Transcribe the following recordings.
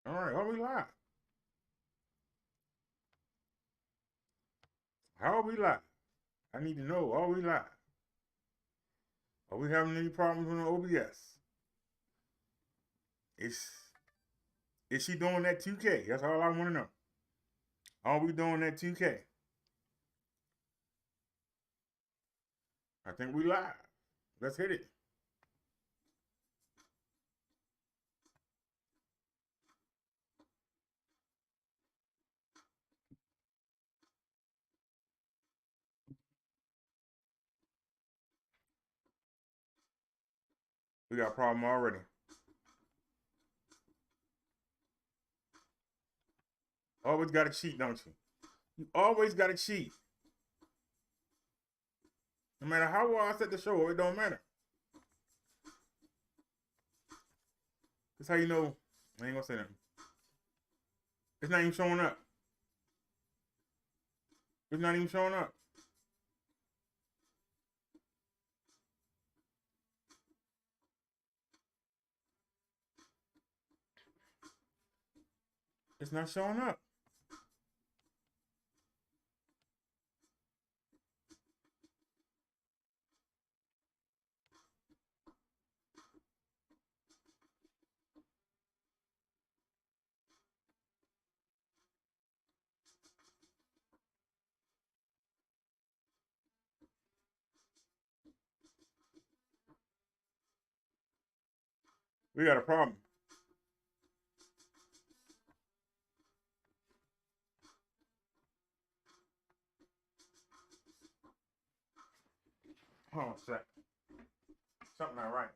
All right, are we live? How are we live? I need to know, are we live? Are we having any problems with the OBS? Is is she doing that 2K? That's all I want to know. Are we doing that 2K? I think we live. Let's hit it. We got a problem already. Always got to cheat, don't you? You always got to cheat. No matter how well I set the show, it don't matter. That's how you know. I ain't gonna say nothing. It's not even showing up. It's not even showing up. It's not showing up. We got a problem. Hold on a sec. Something not right.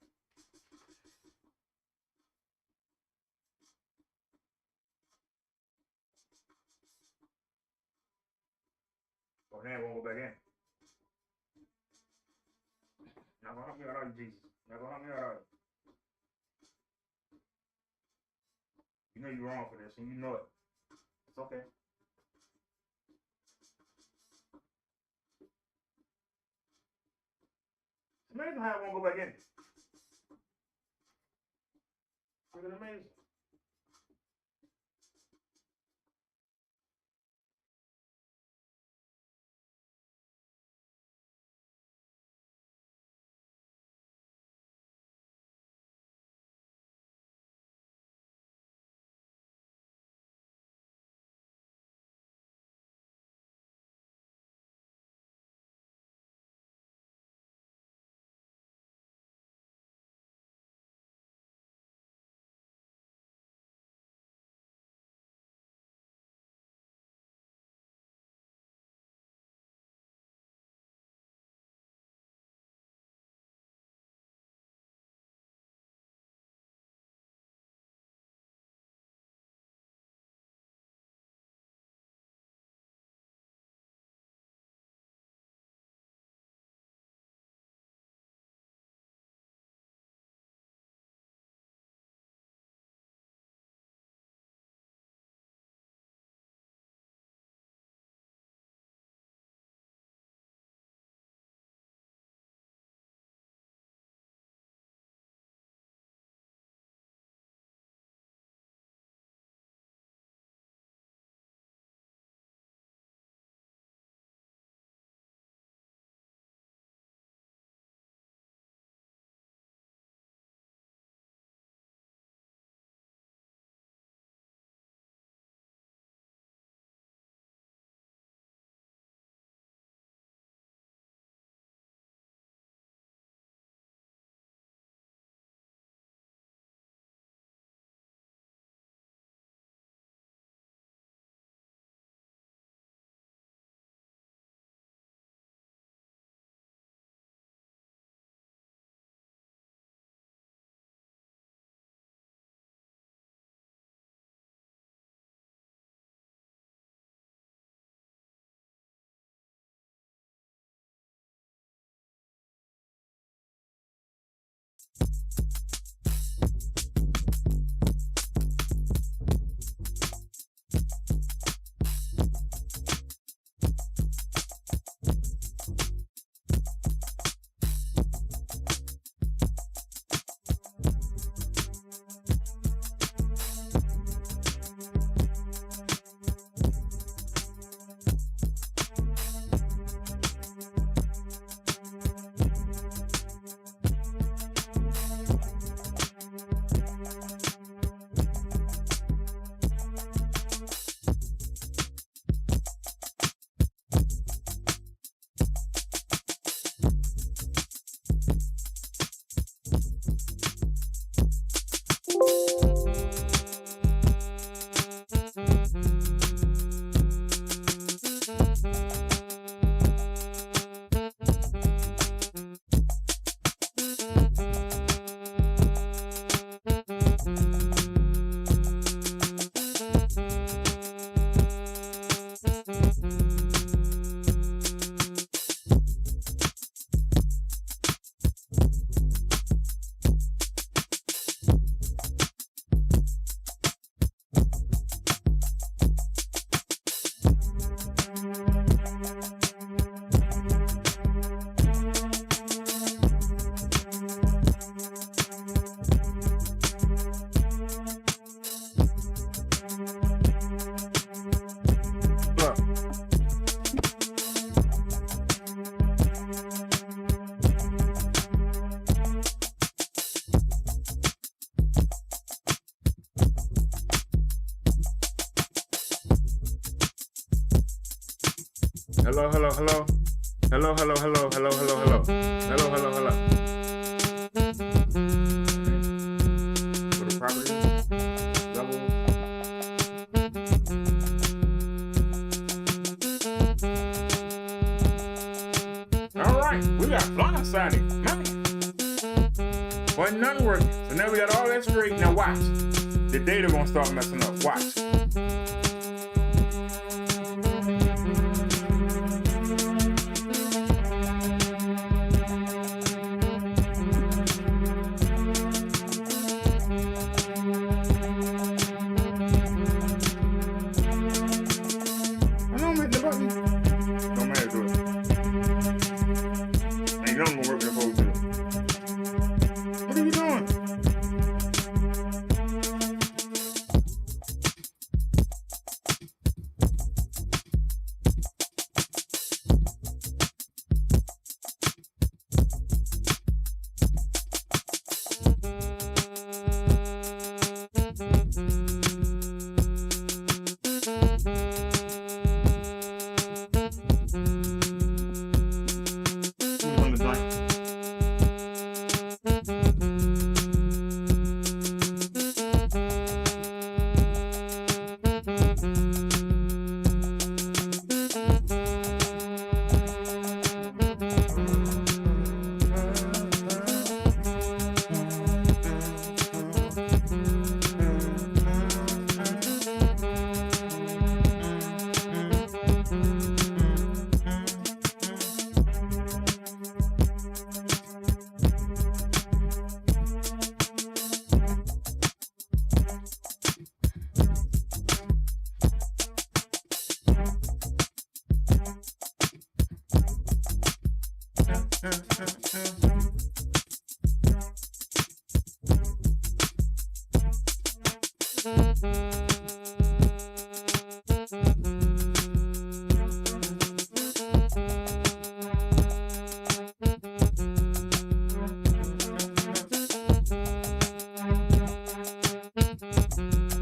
Oh, now it won't go back in. Not gonna help me out, all you, Jesus. Not gonna help me out, all you. You know you're wrong for this, and you know it. It's okay. It's amazing how it won't go back in. It's amazing. Hello, hello, hello. Hello, hello, hello, hello, hello, hello. Hello, hello, hello. Go to properties, level. All right, we got blindsided. Man. Wasn't none working. So now we got all that straight. Now watch. The data gonna start messing up. Watch. I don't hit the button. Don't matter to it. And you know I'm gonna work with the whole deal. What are you doing? Who's on the drink?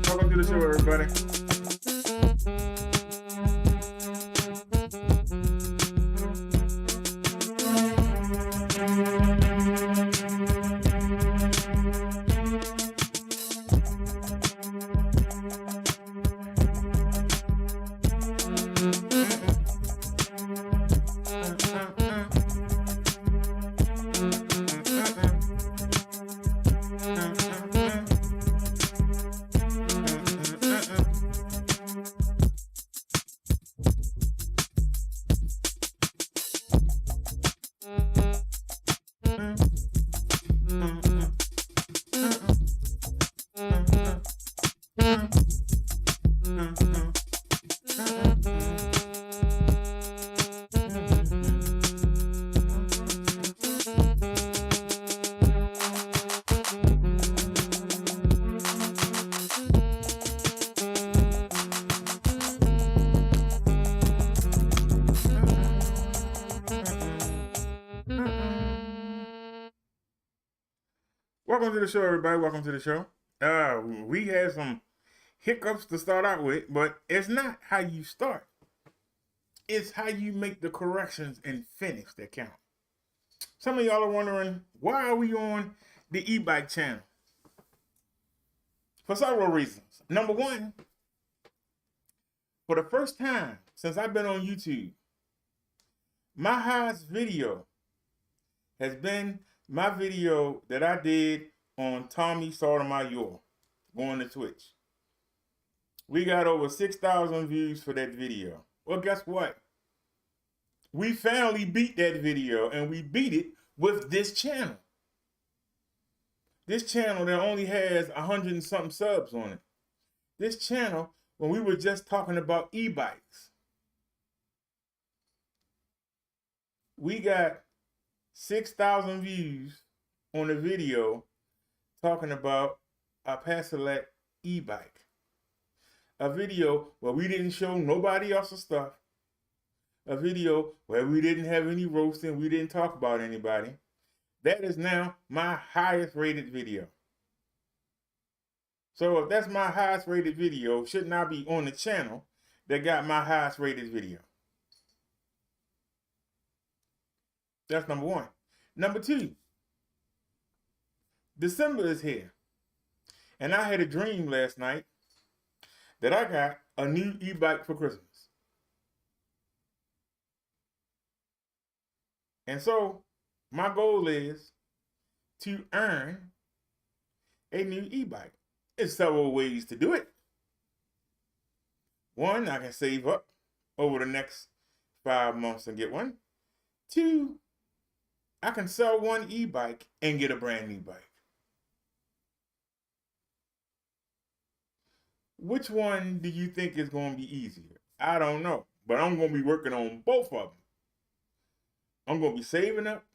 Welcome to the show, everybody. Welcome to the show, everybody. Welcome to the show. We had some hiccups to start out with, but it's not how you start. It's how you make the corrections and finish that count. Some of y'all are wondering, why are we on the Ebike channel? For several reasons. Number one, for the first time since I've been on YouTube, my highest video has been my video that I did on Tommy Sotomayor going to Twitch. We got over 6,000 views for that video. Well, guess what? We finally beat that video, and we beat it with this channel. This channel that only has 100 and something subs on it. This channel, when we were just talking about e-bikes, we got 6,000 views on a video talking about a Pedelec e-bike. A video where we didn't show nobody else's stuff. A video where we didn't have any roasting, we didn't talk about anybody. That is now my highest rated video. So if that's my highest rated video, shouldn't I be on the channel that got my highest rated video? That's number one. Number two, December is here. And I had a dream last night that I got a new e-bike for Christmas. And so my goal is to earn a new e-bike. There's several ways to do it. One, I can save up over the next 5 months and get one. Two, I can sell one e-bike and get a brand new bike. Which one do you think is going to be easier? I don't know, but I'm going to be working on both of them. I'm going to be saving up,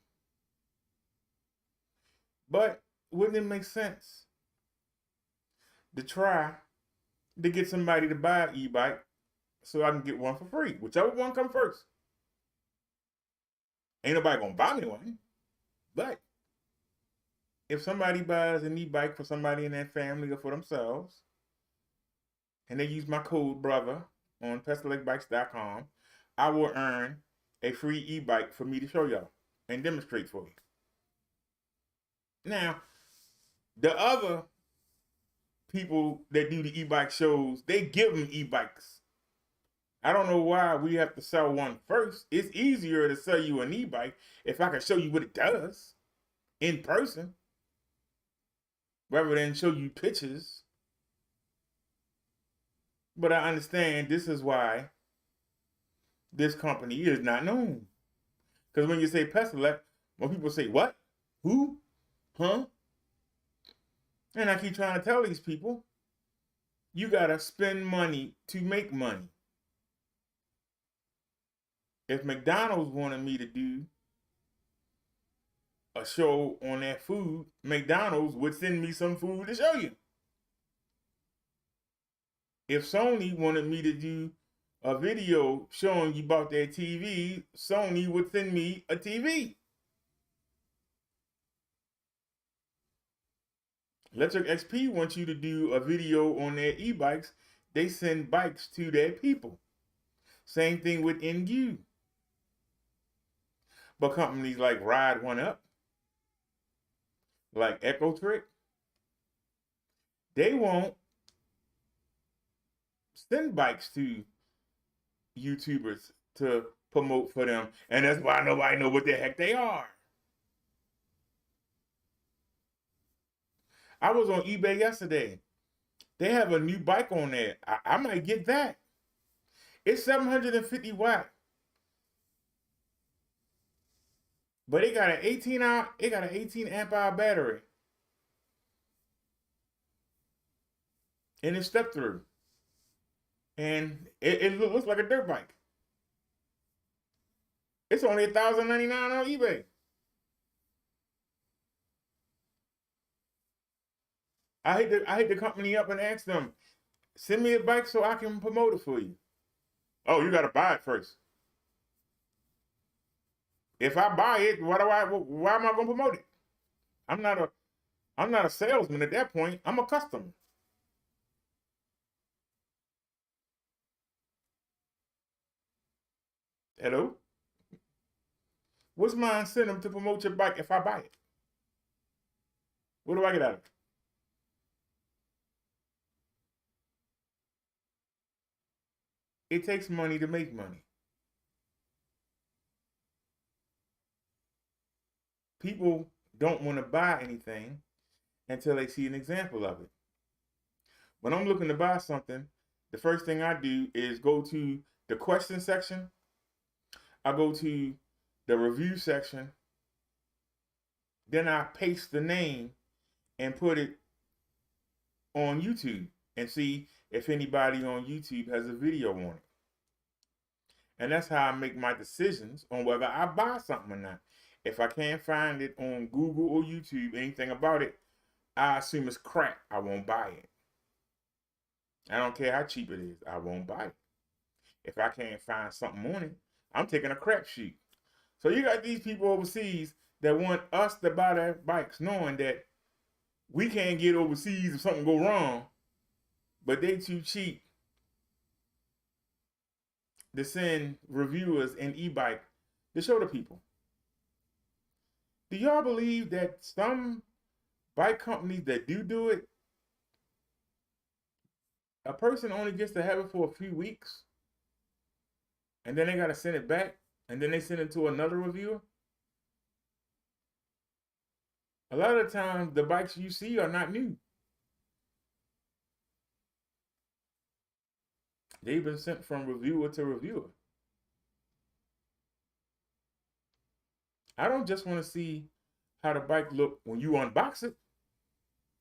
but wouldn't it make sense to try to get somebody to buy an e-bike so I can get one for free? Whichever one comes first. Ain't nobody going to buy me one, but if somebody buys an e-bike for somebody in their family or for themselves, and they use my code BROTHER on PestLakeBikes.com, I will earn a free e-bike for me to show y'all and demonstrate for you. Now, the other people that do the e-bike shows, they give them e-bikes. I don't know why we have to sell one first. It's easier to sell you an e-bike if I can show you what it does in person, rather than show you pictures. But I understand this is why this company is not known. Because when you say Pestilence, when people say, what? Who? Huh? And I keep trying to tell these people, you got to spend money to make money. If McDonald's wanted me to do a show on their food, McDonald's would send me some food to show you. If Sony wanted me to do a video showing you about their TV, Sony would send me a TV. Electric XP wants you to do a video on their e-bikes. They send bikes to their people. Same thing with NU. But companies like Ride One Up, like Echo Trick, they won't send bikes to YouTubers to promote for them. And that's why nobody knows what the heck they are. I was on eBay yesterday. They have a new bike on there. I might get that. It's 750 watt. But it got an 18 amp hour battery. And it's step through. And it looks like a dirt bike. It's only $1,099 on eBay. I hit the company up and ask them, send me a bike so I can promote it for you. Oh, you gotta buy it first. If I buy it, why am I gonna promote it? I'm not a salesman at that point. I'm a customer. Hello? What's my incentive to promote your bike if I buy it? What do I get out of it? It takes money to make money. People don't want to buy anything until they see an example of it. When I'm looking to buy something, the first thing I do is go to the question section. I go to the review section. Then I paste the name and put it on YouTube and see if anybody on YouTube has a video on it. And that's how I make my decisions on whether I buy something or not. If I can't find it on Google or YouTube, anything about it, I assume it's crap. I won't buy it. I don't care how cheap it is. I won't buy it. If I can't find something on it, I'm taking a crap sheet. So you got these people overseas that want us to buy their bikes, knowing that we can't get overseas if something go wrong, but they too cheap to send reviewers an e-bike to show the people. Do y'all believe that some bike companies that do it, a person only gets to have it for a few weeks, and then they got to send it back, and then they send it to another reviewer? A lot of the time, the bikes you see are not new. They've been sent from reviewer to reviewer. I don't just want to see how the bike look when you unbox it.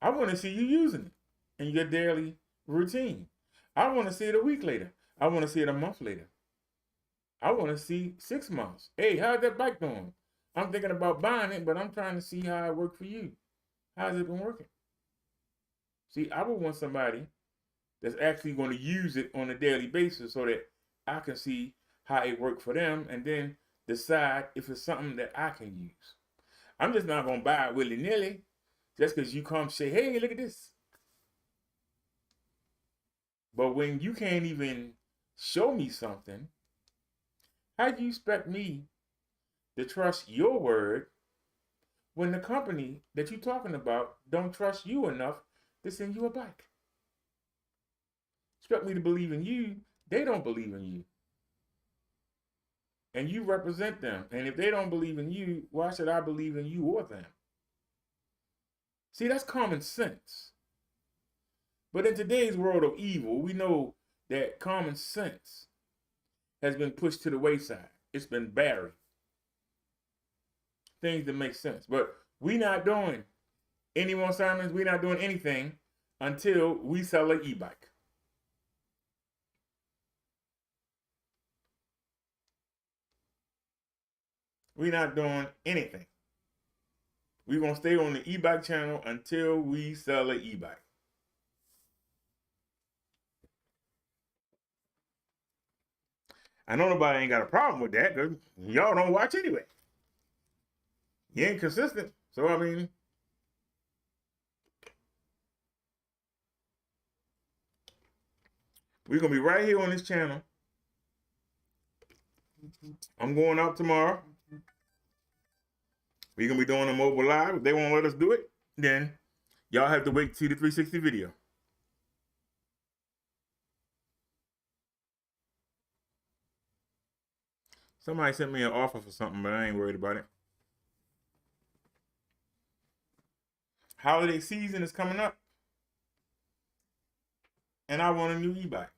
I want to see you using it in your daily routine. I want to see it a week later. I want to see it a month later. I want to see 6 months. Hey, how's that bike going? I'm thinking about buying it, but I'm trying to see how it worked for you. How's it been working? See, I would want somebody that's actually going to use it on a daily basis so that I can see how it worked for them and then decide if it's something that I can use. I'm just not going to buy it willy-nilly just because you come say, hey, look at this. But when you can't even show me something, how do you expect me to trust your word when the company that you're talking about don't trust you enough to send you a bike? Expect me to believe in you, they don't believe in you. And you represent them. And if they don't believe in you, why should I believe in you or them? See, that's common sense. But in today's world of evil, we know that common sense has been pushed to the wayside. It's been buried. Things that make sense. But we're not doing any more sermons. We're not doing anything until we sell an e-bike. We're not doing anything. We're going to stay on the e-bike channel until we sell an e-bike. I know nobody ain't got a problem with that because y'all don't watch anyway. You ain't consistent. So, I mean, we're going to be right here on this channel. I'm going out tomorrow. We're going to be doing a mobile live. If they won't let us do it, then y'all have to wait to see the 360 video. Somebody sent me an offer for something, but I ain't worried about it. Holiday season is coming up, and I want a new e-bike.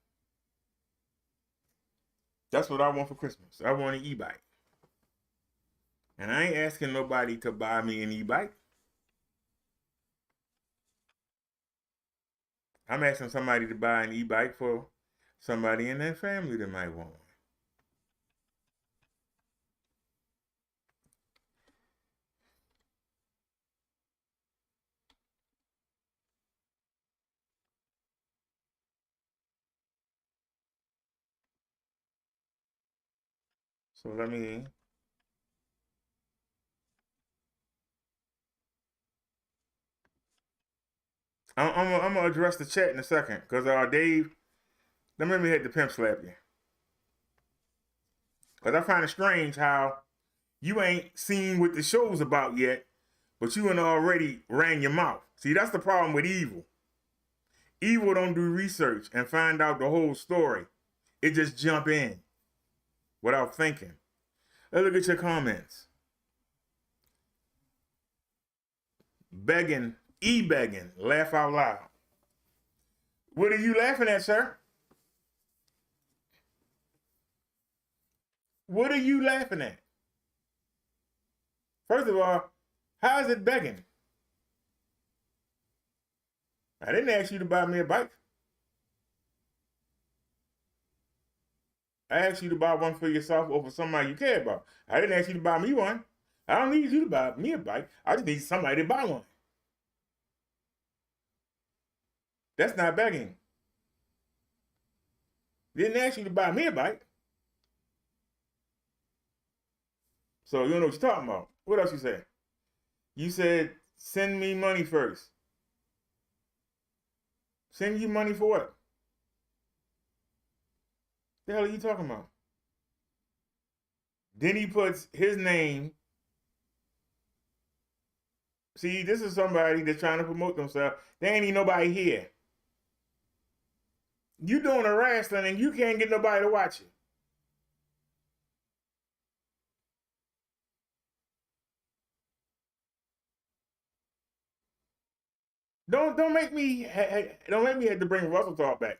That's what I want for Christmas. I want an e-bike. And I ain't asking nobody to buy me an e-bike. I'm asking somebody to buy an e-bike for somebody in their family that might want one. So let me... I'm going to address the chat in a second. Because Dave, let me hit the pimp slap you. Because I find it strange how you ain't seen what the show's about yet, but you ain't already ran your mouth. See, that's the problem with evil. Evil don't do research and find out the whole story. It just jump in without thinking. Let's look at your comments. Begging, e-begging, laugh out loud. What are you laughing at, sir? What are you laughing at? First of all, how is it begging? I didn't ask you to buy me a bike. I asked you to buy one for yourself or for somebody you care about. I didn't ask you to buy me one. I don't need you to buy me a bike. I just need somebody to buy one. That's not begging. Didn't ask you to buy me a bike. So you don't know what you're talking about. What else you said? You said, send me money first. Send you money for what? The hell are you talking about? Then he puts his name See, this is somebody that's trying to promote themselves. There ain't even nobody here. You doing a wrestling and you can't get nobody to watch you. Don't make me have to bring Russell Talk back.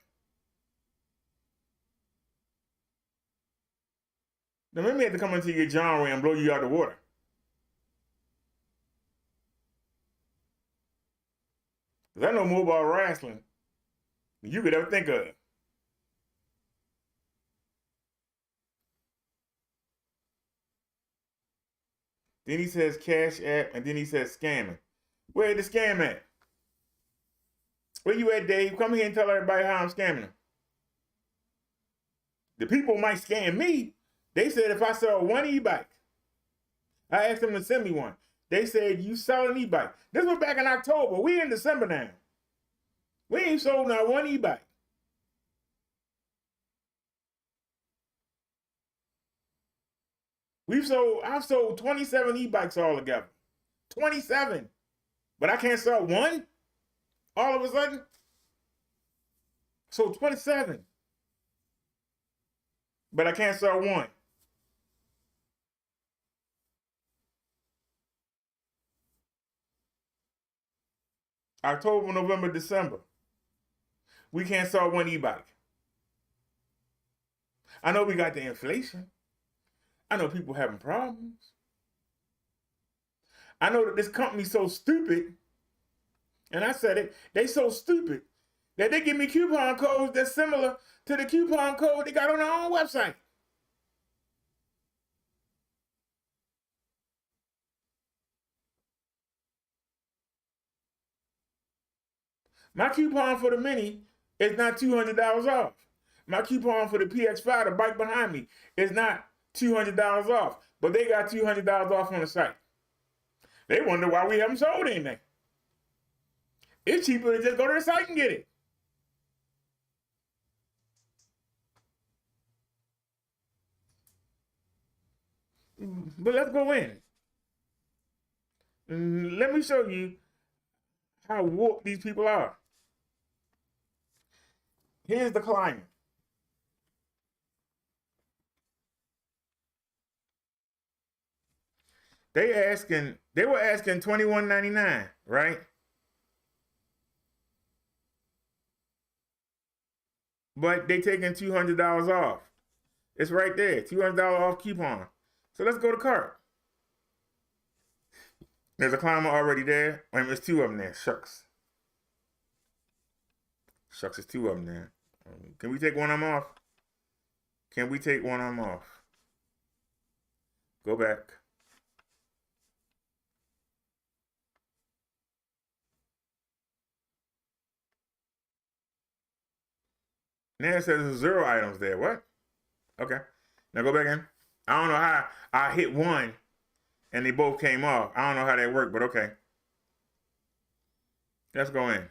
Don't make me have to come into your genre and blow you out of the water. Because I know more about wrestling than you could ever think of. Then he says Cash App, and then he says scamming. Where the scam at? Where you at, Dave? Come here and tell everybody how I'm scamming them. The people might scam me. They said if I sell one e-bike, I asked them to send me one. They said, you sell an e-bike. This was back in October. We in December now. We ain't sold not one e-bike. I've sold 27 e-bikes all together. 27. But I can't sell one all of a sudden. So 27. But I can't sell one. October, November, December. We can't sell one e-bike. I know we got the inflation. I know people having problems. I know that this company's so stupid, and I said it, they so stupid that they give me coupon codes that's similar to the coupon code they got on their own website. My coupon for the Mini is not $200 off. My coupon for the PX5, the bike behind me, is not $200 off. But they got $200 off on the site. They wonder why we haven't sold anything. It's cheaper to just go to the site and get it. But let's go in. Let me show you how warped these people are. Here's the climate. They were asking $21.99, right? But they taking $200 off. It's right there, $200 off coupon. So let's go to cart. There's a climber already there. Wait, there's two of them there. Shucks. Shucks, there's two of them there. Can we take one of them off? Can we take one of them off? Go back. Now it says there's 0 items there. What? Okay. Now go back in. I don't know how I hit one and they both came off. I don't know how that worked, but okay. Let's go in.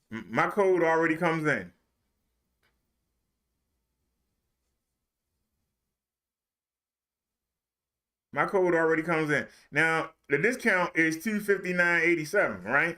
My code already comes in. My code already comes in. Now, the discount is $259.87, right?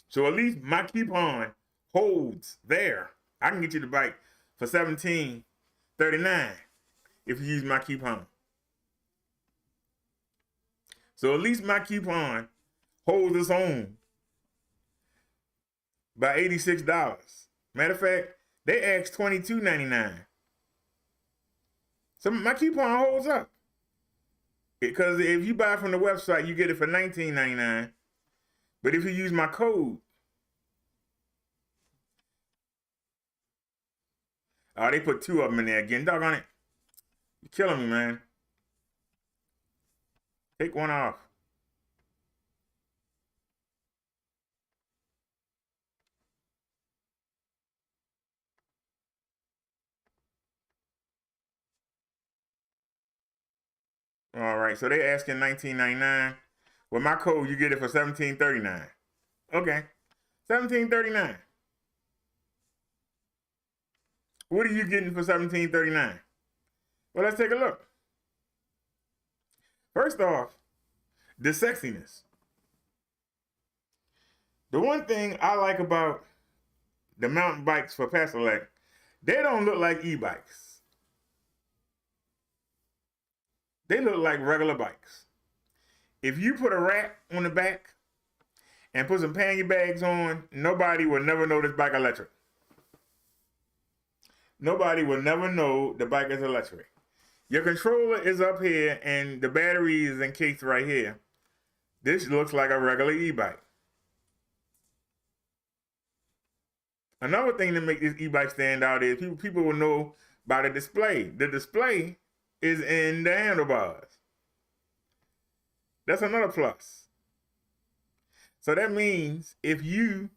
So at least my coupon holds there. I can get you the bike for $17.39 if you use my coupon. So at least my coupon holds its own by $86. Matter of fact, they asked $22.99. So my coupon holds up. Because if you buy from the website, you get it for $19.99. But if you use my code, oh, they put two of them in there again. Doggone it. You're killing me, man. Take one off. All right, so they're asking $19.99. With my code, you get it for $17.39. Okay, $17.39. What are you getting for $17.39? Well, let's take a look. First off, the sexiness. The one thing I like about the mountain bikes for Pedelec, they don't look like e-bikes. They look like regular bikes. If you put a rack on the back and put some pannier bags on, nobody will never know this bike electric. Nobody will never know the bike is electric. Your controller is up here and the battery is encased right here. This looks like a regular e-bike. Another thing that makes this e-bike stand out is people will know by the display. The display is in the handlebars. That's another plus. So that means if you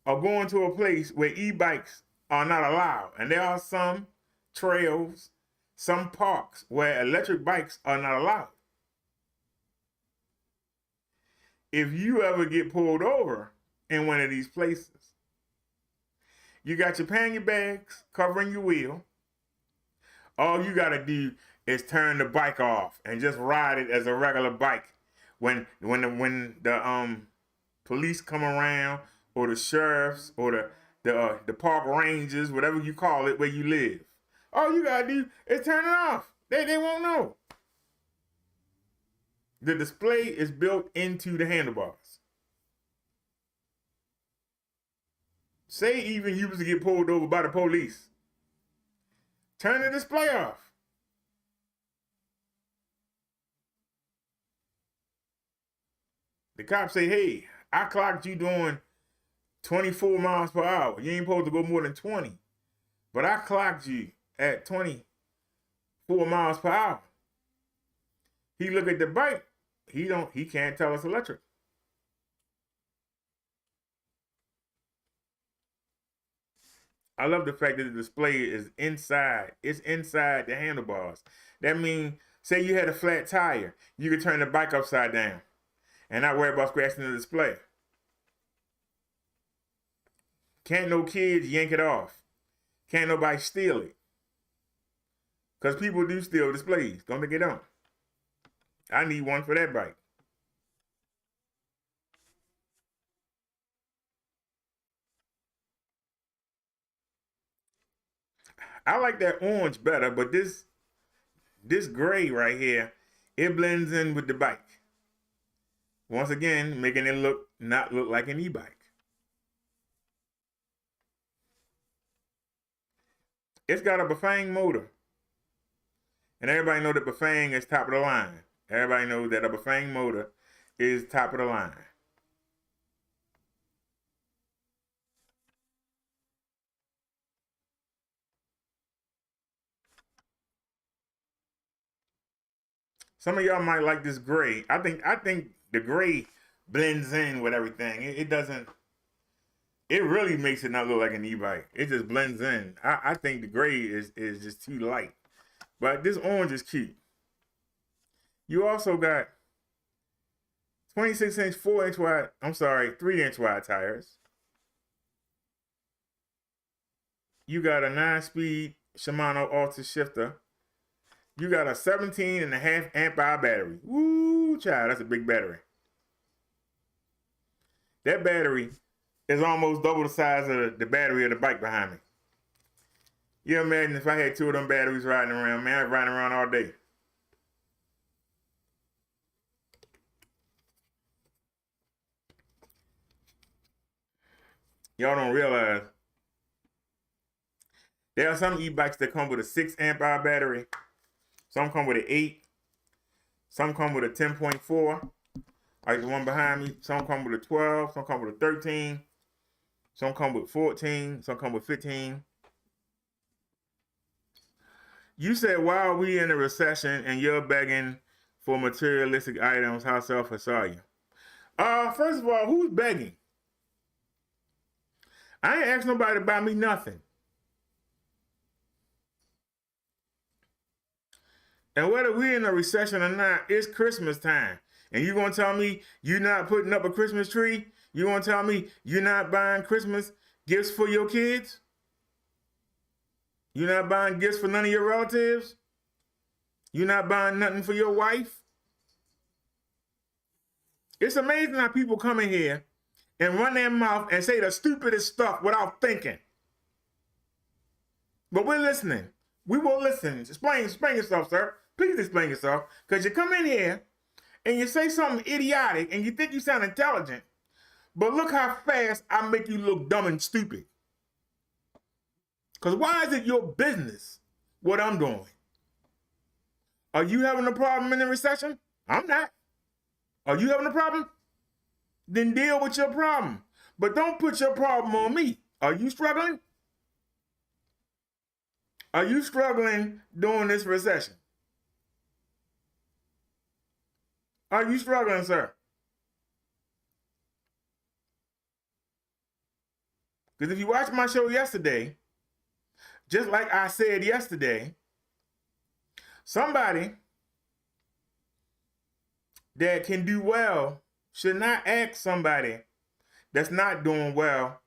are going to a place where e-bikes are not allowed, and there are some trails, some parks where electric bikes are not allowed. If you ever get pulled over in one of these places, you got your pannier bags covering your wheel. All you got to do is turn the bike off and just ride it as a regular bike. When the police come around, or the sheriffs, or the park rangers, whatever you call it, where you live, all you got to do is turn it off. They won't know. The display is built into the handlebars. Say even you was to get pulled over by the police. Turn the display off. The cops say, hey, I clocked you doing 24 miles per hour. You ain't supposed to go more than 20. But I clocked you at 24 miles per hour. He look at the bike. He can't tell it's electric. I love the fact that the display is inside. It's inside the handlebars. That means, say you had a flat tire, you could turn the bike upside down and not worry about scratching the display. Can't no kids yank it off. Can't nobody steal it. Because people do steal displays. Don't think they don't. I need one for that bike. I like that orange better, but this gray right here, it blends in with the bike. Once again, making it not look like an e-bike. It's got a Bafang motor. And everybody know that Bafang is top of the line. Everybody knows that a Bafang motor is top of the line. Some of y'all might like this gray. I think the gray blends in with everything. It doesn't. It really makes it not look like an e-bike. It just blends in. I think the gray is just too light. But this orange is cute. You also got 26-inch, 4-inch wide, 3-inch wide tires. You got a 9-speed Shimano Alta shifter. You got a 17.5 amp hour battery. Woo, child, that's a big battery. That battery is almost double the size of the battery of the bike behind me. You imagine if I had 2 of them batteries riding around, man, I'd ride around all day. Y'all don't realize there are some e-bikes that come with a 6 amp hour battery. Some come with an 8. Some come with a 10.4, like the one behind me. Some come with a 12. Some come with a 13. Some come with 14. Some come with 15. You said, why are we in a recession and you're begging for materialistic items? How selfish are you? First of all, who's begging? I ain't asked nobody to buy me nothing. And whether we're in a recession or not, it's Christmas time. And you gonna tell me you're not putting up a Christmas tree? You want to tell me you're not buying Christmas gifts for your kids? You're not buying gifts for none of your relatives? You're not buying nothing for your wife? It's amazing how people come in here and run their mouth and say the stupidest stuff without thinking. But we're listening. We will listen. Explain yourself, sir. Please explain yourself. Because you come in here and you say something idiotic and you think you sound intelligent, but look how fast I make you look dumb and stupid. Because why is it your business what I'm doing? Are you having a problem in the recession? I'm not. Are you having a problem? Then deal with your problem. But don't put your problem on me. Are you struggling? Are you struggling during this recession? Are you struggling, sir? Because if you watched my show yesterday, just like I said yesterday, somebody that can do well should not ask somebody that's not doing well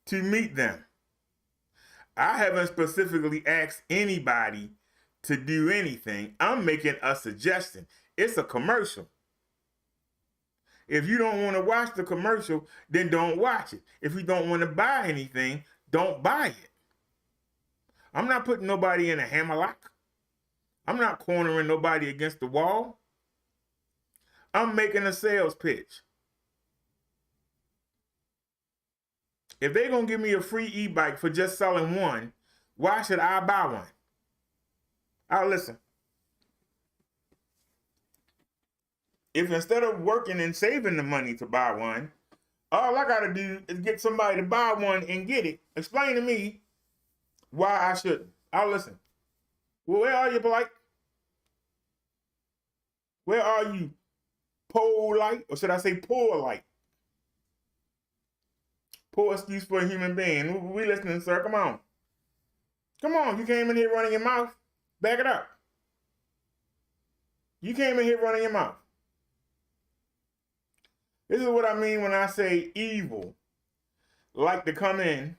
to meet them. I haven't specifically asked anybody to do anything. I'm making a suggestion. It's a commercial. If you don't want to watch the commercial, then don't watch it. If you don't want to buy anything, don't buy it. I'm not putting nobody in a hammerlock. I'm not cornering nobody against the wall. I'm making a sales pitch. If they're going to give me a free e-bike for just selling one, why should I buy one? I'll listen. If instead of working and saving the money to buy one, all I got to do is get somebody to buy one and get it, explain to me why I shouldn't. I'll listen. Well, where are you, polite? Where are you, polite? Or should I say poor-like? Poor excuse for a human being. We listening, sir. Come on. Come on. You came in here running your mouth. Back it up. You came in here running your mouth. This is what I mean when I say evil like to come in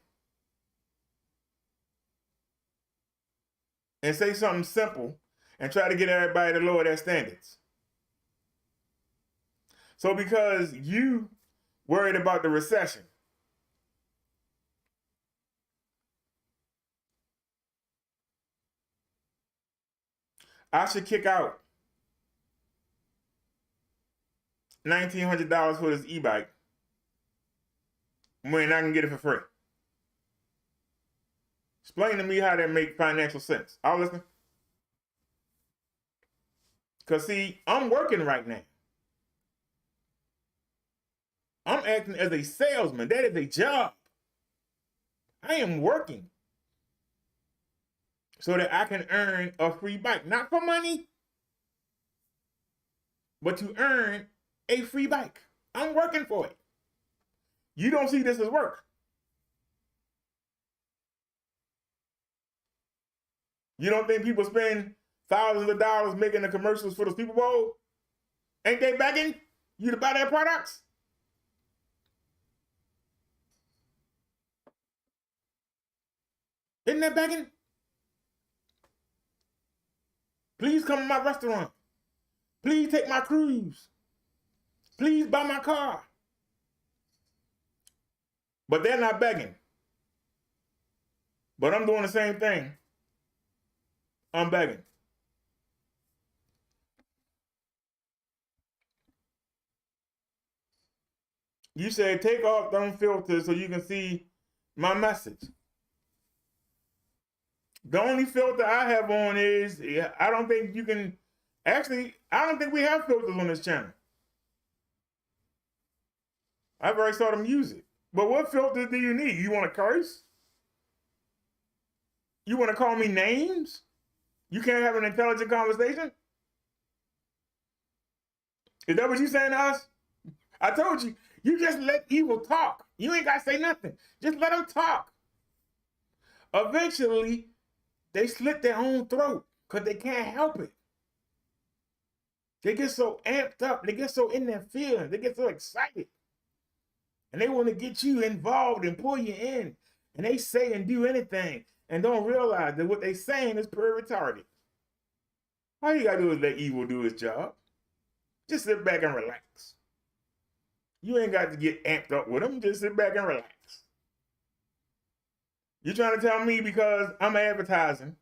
and say something simple and try to get everybody to lower their standards. So because you worried about the recession, I should kick out $1,900 for this e-bike when I can get it for free. Explain to me how that makes financial sense. I'll listen. Because, see, I'm working right now. I'm acting as a salesman. That is a job. I am working so that I can earn a free bike. Not for money, but to earn a free bike. I'm working for it. You don't see this as work. You don't think people spend thousands of dollars making the commercials for the Super Bowl? Ain't they begging you to buy their products? Isn't that begging? Please come to my restaurant. Please take my cruise. Please buy my car. But they're not begging. But I'm doing the same thing. I'm begging. You said take off them filters so you can see my message. The only filter I have on is, I don't think you can, actually, I don't think we have filters on this channel. I've already saw them use it. But what filter do you need? You want to curse? You want to call me names? You can't have an intelligent conversation? Is that what you saying to us? I told you, you just let evil talk. You ain't got to say nothing. Just let them talk. Eventually, they slit their own throat because they can't help it. They get so amped up. They get so in their feelings. They get so excited. And they want to get you involved and pull you in. And they say and do anything and don't realize that what they saying is pure retarded. All you gotta do is let evil do his job. Just sit back and relax. You ain't got to get amped up with them. Just sit back and relax. You trying to tell me because I'm advertising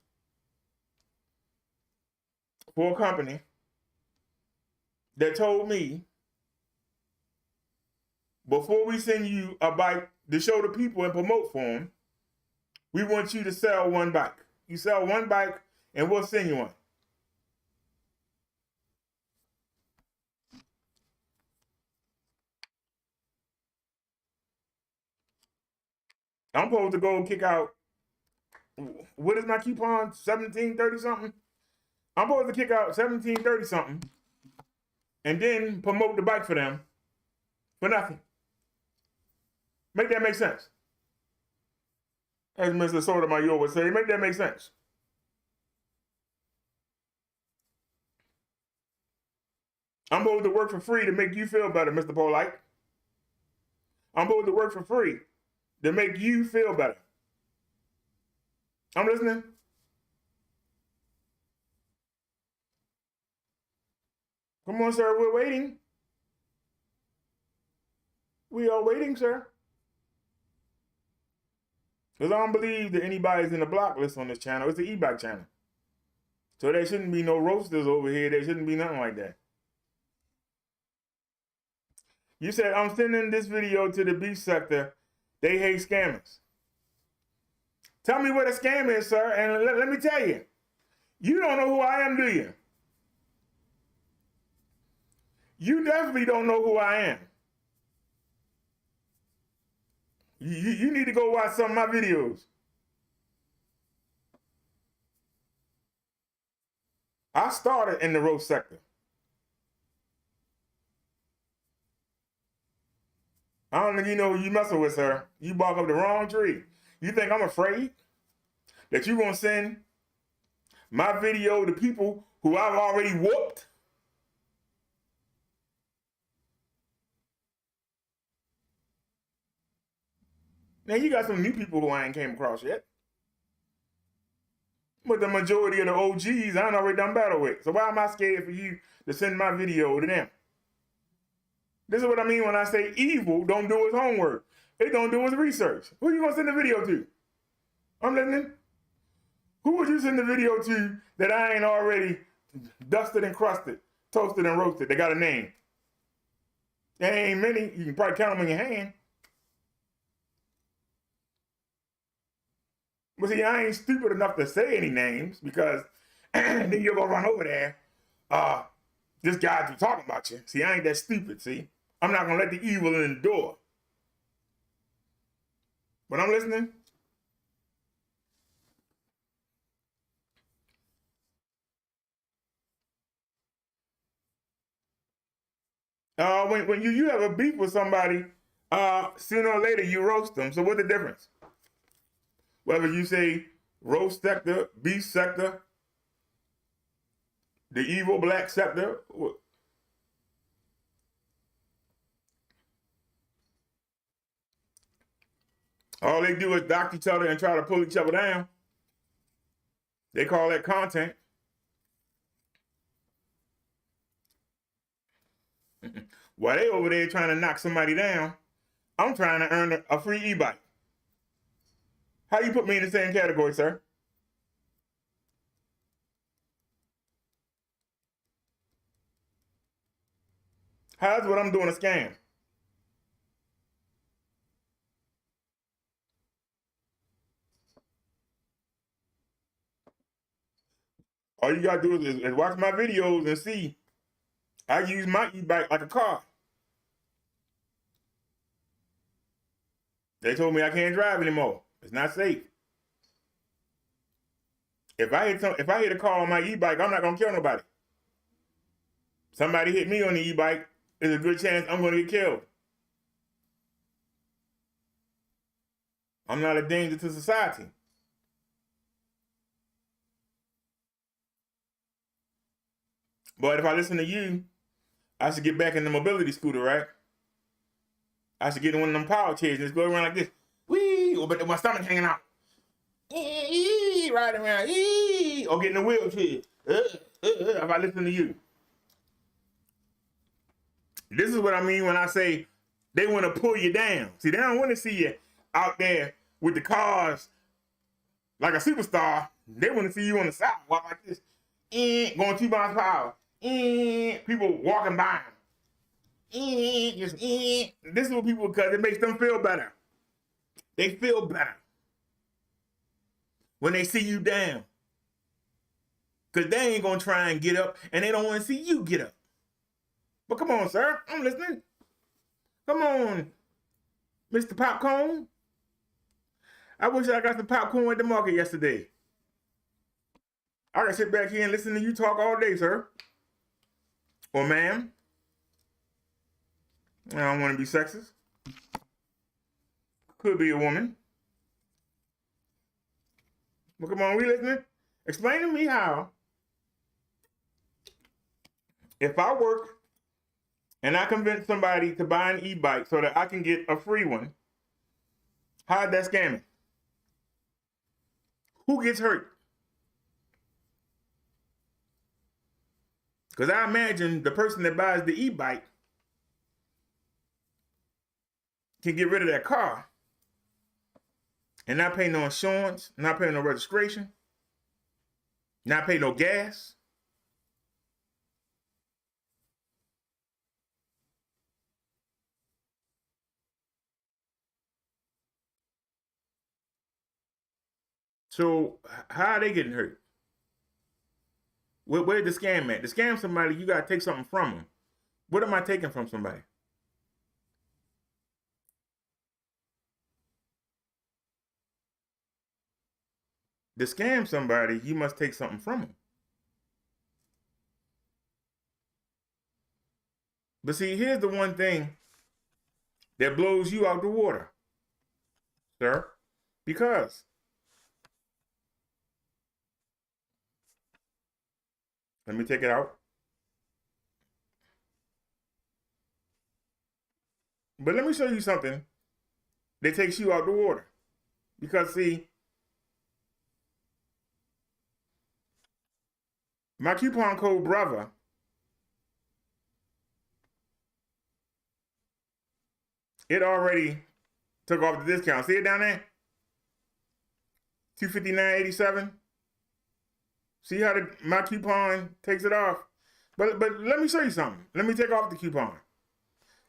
for a company that told me before we send you a bike to show the people and promote for them, we want you to sell one bike. You sell one bike and we'll send you one. I'm supposed to go kick out, what is my coupon? 1730 something? I'm supposed to kick out 1730 something and then promote the bike for them for nothing. Make that make sense? As Mr. Sotomayor would say, make that make sense. I'm supposed to work for free to make you feel better, Mr. Polite. I'm supposed to work for free to make you feel better. I'm listening. Come on, sir, we're waiting. We are waiting, sir. Because I don't believe that anybody's in the block list on this channel. It's the Ebike channel. So there shouldn't be no roasters over here. There shouldn't be nothing like that. You said, I'm sending this video to the beef sector. They hate scammers. Tell me what a scam is, sir, and let me tell you. You don't know who I am, do you? You definitely don't know who I am. You need to go watch some of my videos. I started in the roast sector. I don't think you know who you messing with, sir. You bark up the wrong tree. You think I'm afraid that you're going to send my video to people who I've already whooped? Now, you got some new people who I ain't came across yet. But the majority of the OGs, I ain't already done battle with. So why am I scared for you to send my video to them? This is what I mean when I say evil don't do his homework. It don't do his research. Who are you going to send the video to? I'm listening. Who would you send the video to that I ain't already dusted and crusted, toasted and roasted? They got a name. There ain't many. You can probably count them on your hand. But see, I ain't stupid enough to say any names because then you're going to run over there. This guy's talking about you. See, I ain't that stupid, see? I'm not going to let the evil in the door. But I'm listening. When you have a beef with somebody, sooner or later you roast them. So what's the difference? Whether you say roast sector, beef sector, the evil black sector. All they do is dock each other and try to pull each other down. They call that content. While they over there trying to knock somebody down, I'm trying to earn a free e-bike. How you put me in the same category, sir? How's what I'm doing a scam? All you gotta do is watch my videos and see I use my e-bike like a car. They told me I can't drive anymore. It's not safe. If I hit a car on my e-bike, I'm not gonna kill nobody. Somebody hit me on the e-bike, there's a good chance I'm gonna get killed. I'm not a danger to society. But if I listen to you, I should get back in the mobility scooter, right? I should get in one of them power chairs and just go around like this. Wee! Or but my stomach hanging out. Riding around. Or get in a wheelchair. If I listen to you. This is what I mean when I say they want to pull you down. See, they don't want to see you out there with the cars like a superstar. They want to see you on the sidewalk like this. Going 2 miles per hour. People walking by them. This is what people, because it makes them feel better. They feel better when they see you down. Because they ain't going to try and get up, and they don't want to see you get up. But come on, sir. I'm listening. Come on, Mr. Popcorn. I wish I got some popcorn at the market yesterday. I can sit back here and listen to you talk all day, sir. Or ma'am. I don't want to be sexist. Could be a woman. Well, come on, we listening? Explain to me how, if I work and I convince somebody to buy an e-bike so that I can get a free one, how's that scamming? Who gets hurt? Because I imagine the person that buys the e-bike can get rid of that car and not pay no insurance, not pay no registration, not pay no gas. So how are they getting hurt? Where's the scam at? To scam somebody, you got to take something from them. What am I taking from somebody? To scam somebody, you must take something from them. But see, here's the one thing that blows you out the water, sir. Because let me take it out. But let me show you something that takes you out the water. Because see, my coupon code BROTHER, it already took off the discount. See it down there? $259.87. See how my coupon takes it off? But let me show you something. Let me take off the coupon.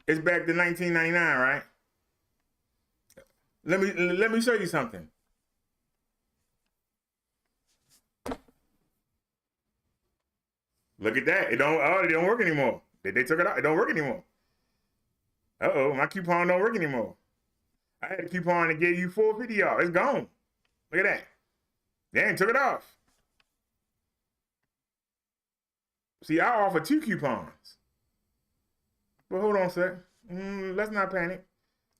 It's back to $19.99, right? Let me show you something. Look at that. It don't work anymore. They took it out. It don't work anymore. Uh-oh, my coupon don't work anymore. I had a coupon that gave you $4.50 off. It's gone. Look at that. They took it off. See, I offer 2 coupons. But hold on a sec. Let's not panic.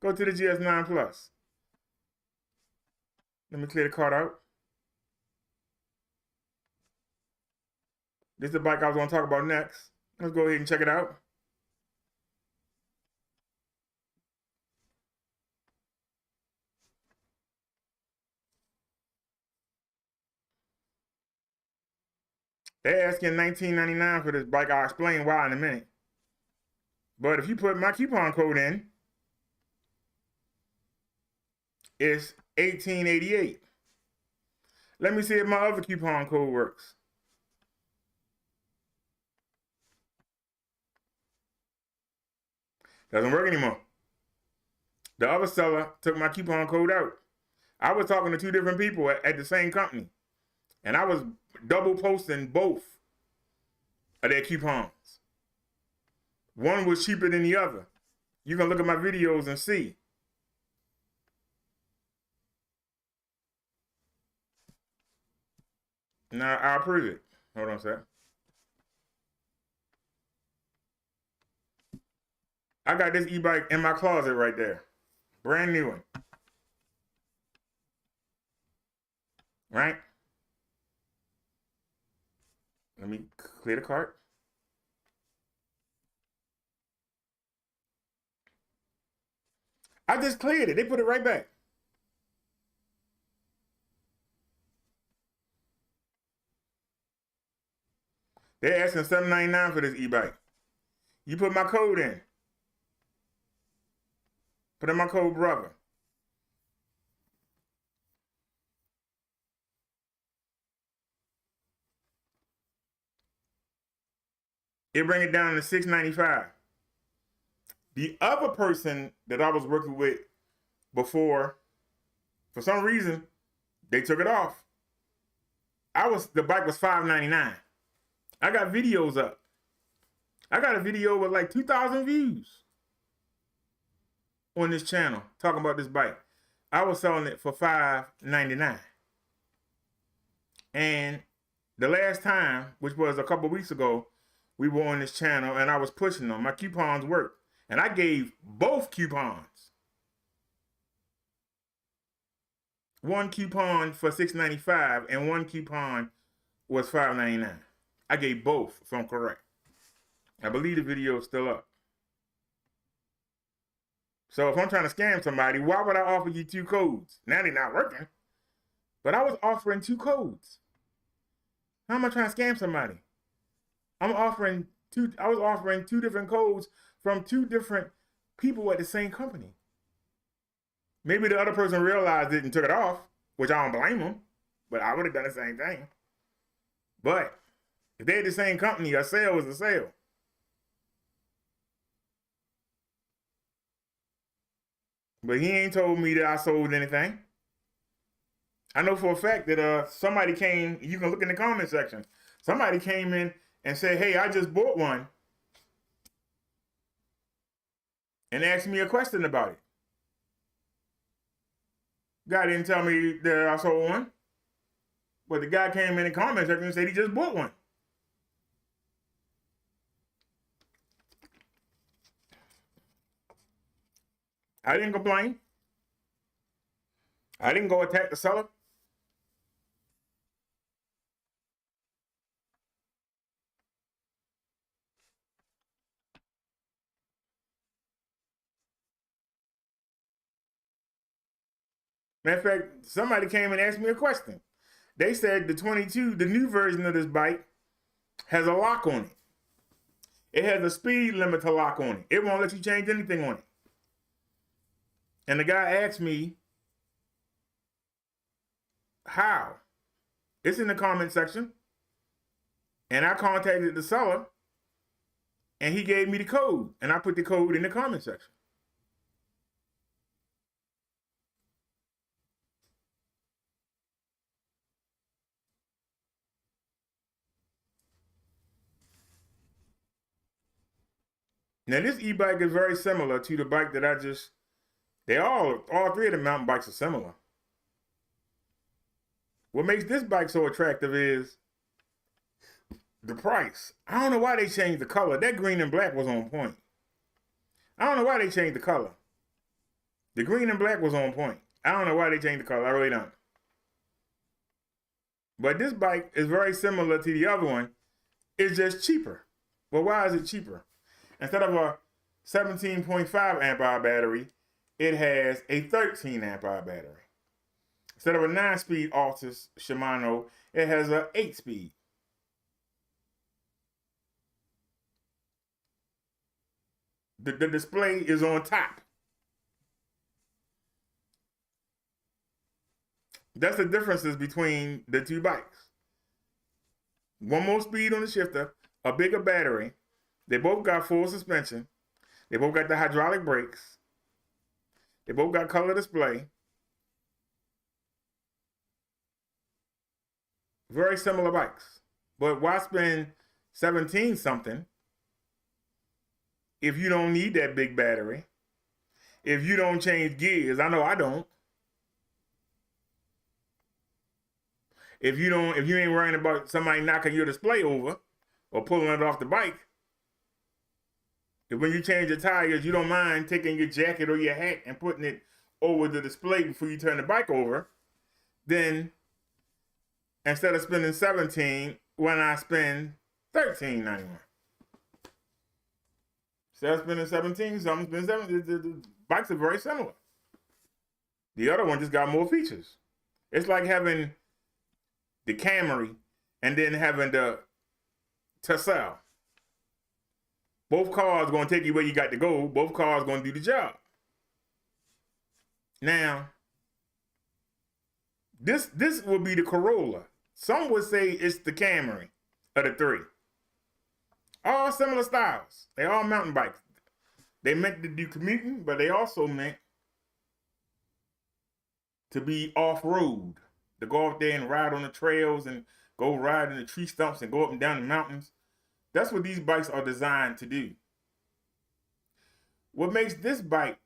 Go to the GS9 Plus. Let me clear the card out. This is the bike I was going to talk about next. Let's go ahead and check it out. They're asking $19.99 for this bike. I'll explain why in a minute. But if you put my coupon code in, it's $18.88. Let me see if my other coupon code works. Doesn't work anymore. The other seller took my coupon code out. I was talking to 2 different people at the same company, and I was double posting both of their coupons. One was cheaper than the other. You can look at my videos and see. Now I'll prove it. Hold on a sec. I got this e-bike in my closet right there. Brand new one. Right? Let me clear the cart. I just cleared it. They put it right back. They're asking $7.99 for this e-bike. You put my code in. Put in my code, brother. It bring it down to $6.95. The other person that I was working with before, for some reason, they took it off. The bike was $5.99. I got videos up. I got a video with like 2,000 views on this channel talking about this bike. I was selling it for $5.99. And the last time, which was a couple weeks ago, we were on this channel and I was pushing them. My coupons worked. And I gave both coupons. One coupon for $6.95 and one coupon was $5.99. I gave both, if I'm correct. I believe the video is still up. So if I'm trying to scam somebody, why would I offer you 2 codes? Now they're not working. But I was offering 2 codes. How am I trying to scam somebody? I was offering 2 different codes from 2 different people at the same company. Maybe the other person realized it and took it off, which I don't blame them, but I would have done the same thing. But if they're the same company, a sale is a sale. But he ain't told me that I sold anything. I know for a fact that somebody came, you can look in the comment section, somebody came in and said, hey, I just bought one, and asked me a question about it. Guy didn't tell me that I sold one, but the guy came in the comment section and said he just bought one. I didn't complain. I didn't go attack the seller. Matter of fact, somebody came and asked me a question. They said the 22, the new version of this bike, has a lock on it. It has a speed limiter lock on it. It won't let you change anything on it. And the guy asked me, how? It's in the comment section. And I contacted the seller, and he gave me the code. And I put the code in the comment section. Now this e-bike is very similar to the bike that all 3 of the mountain bikes are similar. What makes this bike so attractive is the price. I don't know why they changed the color. That green and black was on point. I don't know why they changed the color. The green and black was on point. I don't know why they changed the color. I really don't. But this bike is very similar to the other one. It's just cheaper. Well, why is it cheaper? Instead of a 17.5 amp hour battery, it has a 13 amp hour battery. Instead of a 9-speed Altus Shimano, it has an 8-speed. The display is on top. That's the differences between the 2 bikes. One more speed on the shifter, a bigger battery. They both got full suspension. They both got the hydraulic brakes. They both got color display. Very similar bikes. But why spend 17 something if you don't need that big battery? If you don't change gears? I know I don't. If you ain't worrying about somebody knocking your display over or pulling it off the bike. If when you change your tires, you don't mind taking your jacket or your hat and putting it over the display before you turn the bike over, then instead of spending 17, why not spend $13.91? Instead of spending 17, so I'm spending 17. bikes are very similar. The other one just got more features. It's like having the Camry and then having the Tercel. Both cars going to take you where you got to go. Both cars going to do the job. Now, this will be the Corolla. Some would say it's the Camry of the three. All similar styles. They all mountain bikes. They meant to do commuting, but they also meant to be off-road. To go out there and ride on the trails and go ride in the tree stumps and go up and down the mountains. That's what these bikes are designed to do. What makes this bike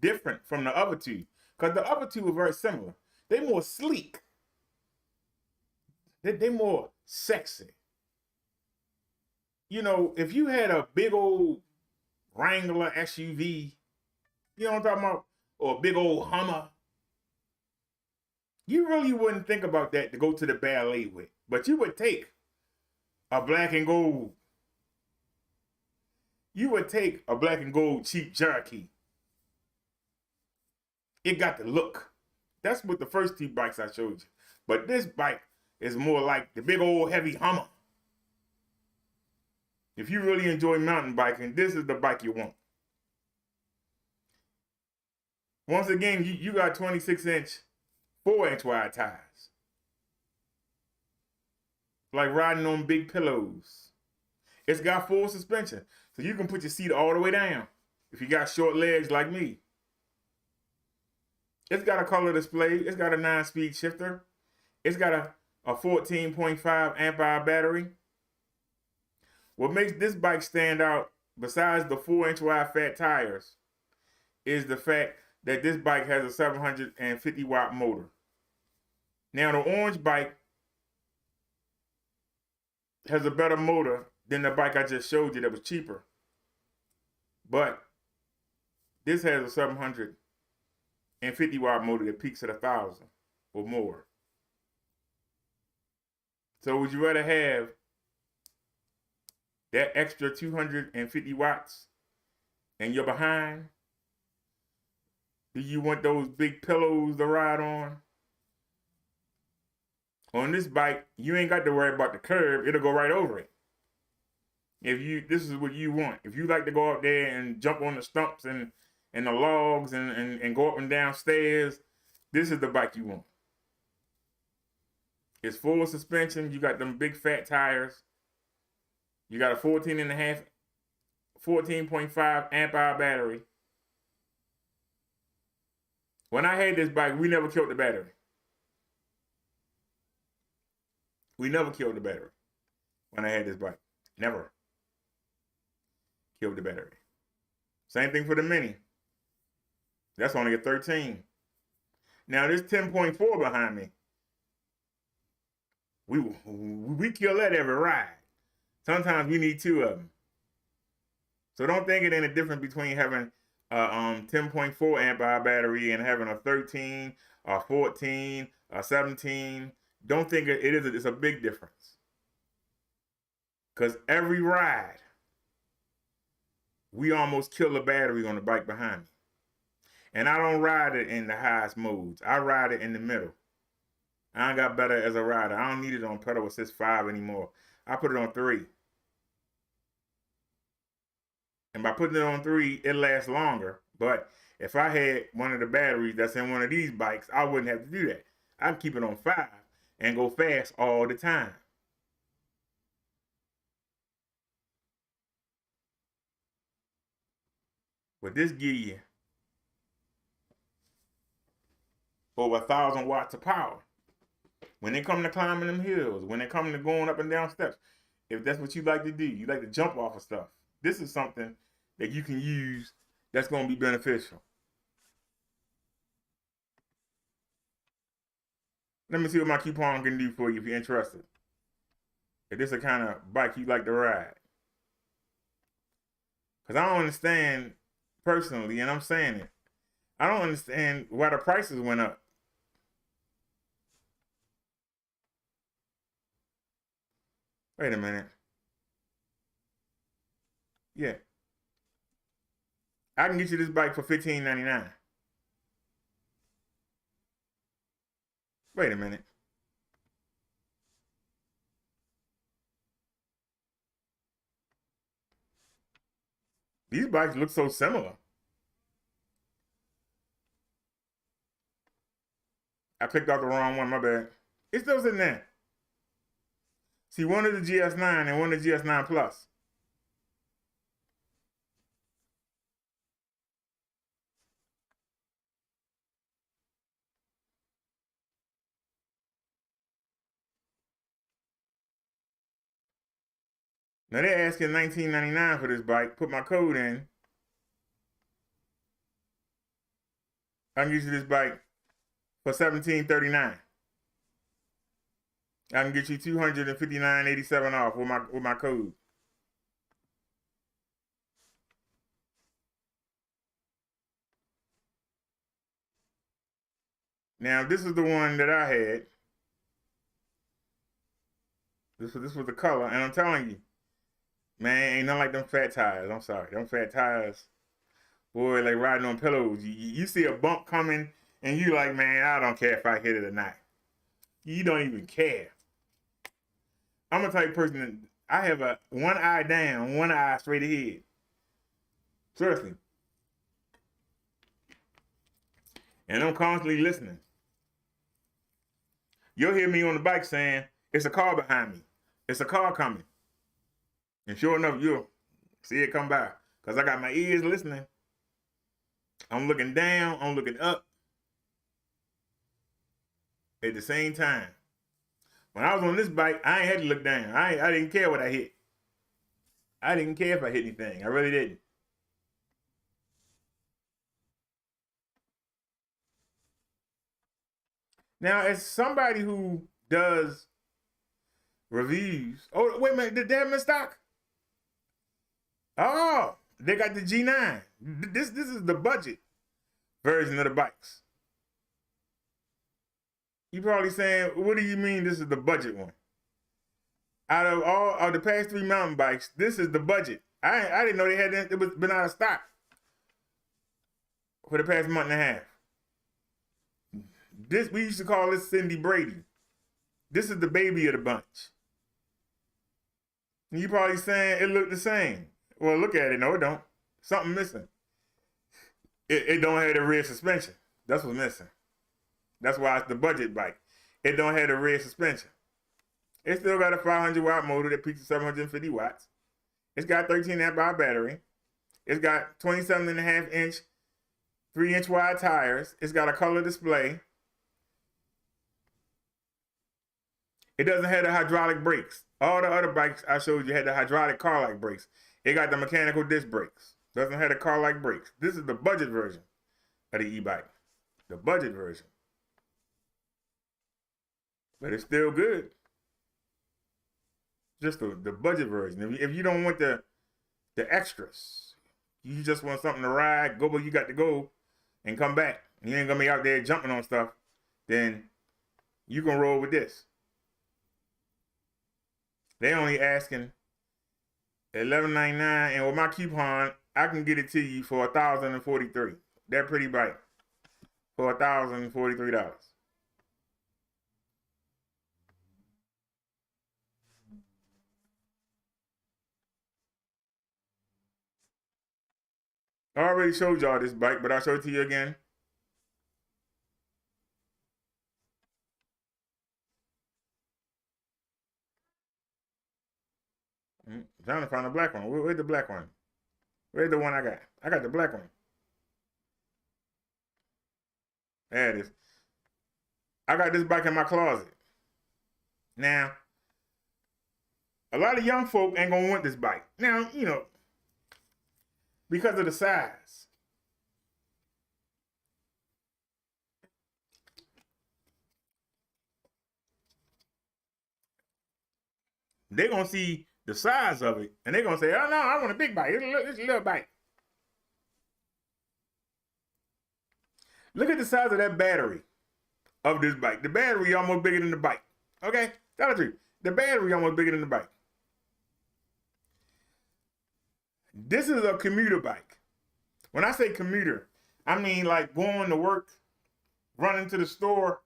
different from the other two, because the other two are very similar. They're more sleek. They're more sexy. You know, if you had a big old Wrangler SUV, you know what I'm talking about? Or a big old Hummer, you really wouldn't think about that to go to the ballet with. But you would take a black and gold. You would take a black and gold cheap Cherokee. It got the look. That's what the first two bikes I showed you. But this bike is more like the big old heavy Hummer. If you really enjoy mountain biking, this is the bike you want. Once again, you got 26-inch, 4-inch wide tires. Like riding on big pillows. It's got full suspension, so you can put your seat all the way down if you got short legs like me. It's got a color display. It's got a 9-speed shifter. It's got a 14.5 amp hour battery. What makes this bike stand out, besides the 4-inch wide fat tires, is the fact that this bike has a 750 watt motor. Now the orange bike has a better motor than the bike I just showed you that was cheaper. But this has a 750 watt motor that peaks at 1,000 or more. So would you rather have that extra 250 watts and you're behind? Do you want those big pillows to ride on? On this bike, you ain't got to worry about the curb. It'll go right over it. This is what you want. If you like to go out there and jump on the stumps and the logs and go up and down stairs, this is the bike you want. It's full suspension. You got them big fat tires. You got a 14.5 amp hour battery. When I had this bike, we never killed the battery. We never killed the battery when I had this bike. Never killed the battery. Same thing for the Mini. That's only a 13. Now this 10.4 behind me, we kill that every ride. Sometimes we need two of them. So don't think it ain't a difference between having a 10.4 amp hour battery and having a 13, a 14, a 17. Don't think it is. It's a big difference. Because every ride, we almost kill the battery on the bike behind me. And I don't ride it in the highest modes. I ride it in the middle. I got better as a rider. I don't need it on pedal assist 5 anymore. I put it on 3. And by putting it on 3, it lasts longer. But if I had one of the batteries that's in one of these bikes, I wouldn't have to do that. I can keep it on 5 and go fast all the time. But this give you over 1,000 watts of power. When it come to climbing them hills, when it come to going up and down steps, if that's what you like to do, you like to jump off of stuff, this is something that you can use that's going to be beneficial. Let me see what my coupon can do for you if you're interested. If this is the kind of bike you like to ride. Because I don't understand personally, and I'm saying it, I don't understand why the prices went up. Wait a minute. Yeah. I can get you this bike for $15.99. Wait a minute. These bikes look so similar. I clicked out the wrong one, my bad. It's still sitting there. See, one is the GS9 and one is the GS9 Plus. Now they're asking $19.99 for this bike. Put my code in. I can get you this bike for $17.39. I can get you $259.87 off with my code. Now this is the one that I had. This was the color, and I'm telling you, man, ain't nothing like them fat tires. I'm sorry, them fat tires, boy, like riding on pillows. You see a bump coming, and you like, man, I don't care if I hit it or not. You don't even care. I'm a type of person that I have a one eye down, one eye straight ahead. Seriously. And I'm constantly listening. You'll hear me on the bike saying, it's a car behind me. It's a car coming. And sure enough, you'll see it come by. Because I got my ears listening. I'm looking down, I'm looking up. At the same time. When I was on this bike, I ain't had to look down. I didn't care what I hit. I didn't care if I hit anything. I really didn't. Now, as somebody who does reviews, oh, wait a minute, did they have them in stock? Oh, they got the G9. This is the budget version of the bikes. You probably saying, what do you mean this is the budget one? Out of all of the past 3 mountain bikes, this is the budget. I didn't know they had it was been out of stock for the past month and a half. This we used to call this Cindy Brady. This is the baby of the bunch. And you probably saying it looked the same. Well, look at it. No, it don't. Something missing. It don't have the rear suspension. That's what's missing. That's why it's the budget bike. It don't have the rear suspension. It still got a 500-watt motor that peaks at 750 watts. It's got 13 amp hour battery. It's got 27.5-inch, 3-inch wide tires. It's got a color display. It doesn't have the hydraulic brakes. All the other bikes I showed you had the hydraulic car-like brakes. It got the mechanical disc brakes. Doesn't have the car-like brakes. This is the budget version of the e-bike. The budget version. But it's still good. Just the budget version. If you don't want the extras, you just want something to ride, go where you got to go, and come back. And you ain't gonna be out there jumping on stuff, then you can roll with this. They only asking $11.99, and with my coupon, I can get it to you for $1,043. That pretty bike for $1,043. I already showed y'all this bike, but I'll show it to you again. I'm trying to find the black one. Where's the black one? Where's the one I got? I got the black one. There it is. I got this bike in my closet. Now, a lot of young folk ain't gonna want this bike. Now, you know, because of the size. They're gonna see the size of it, and they're gonna say, oh no, I want a big bike. It's a little bike. Look at the size of that battery of this bike. The battery almost bigger than the bike. Okay? Tell the truth. The battery almost bigger than the bike. This is a commuter bike. When I say commuter, I mean like going to work, running to the store.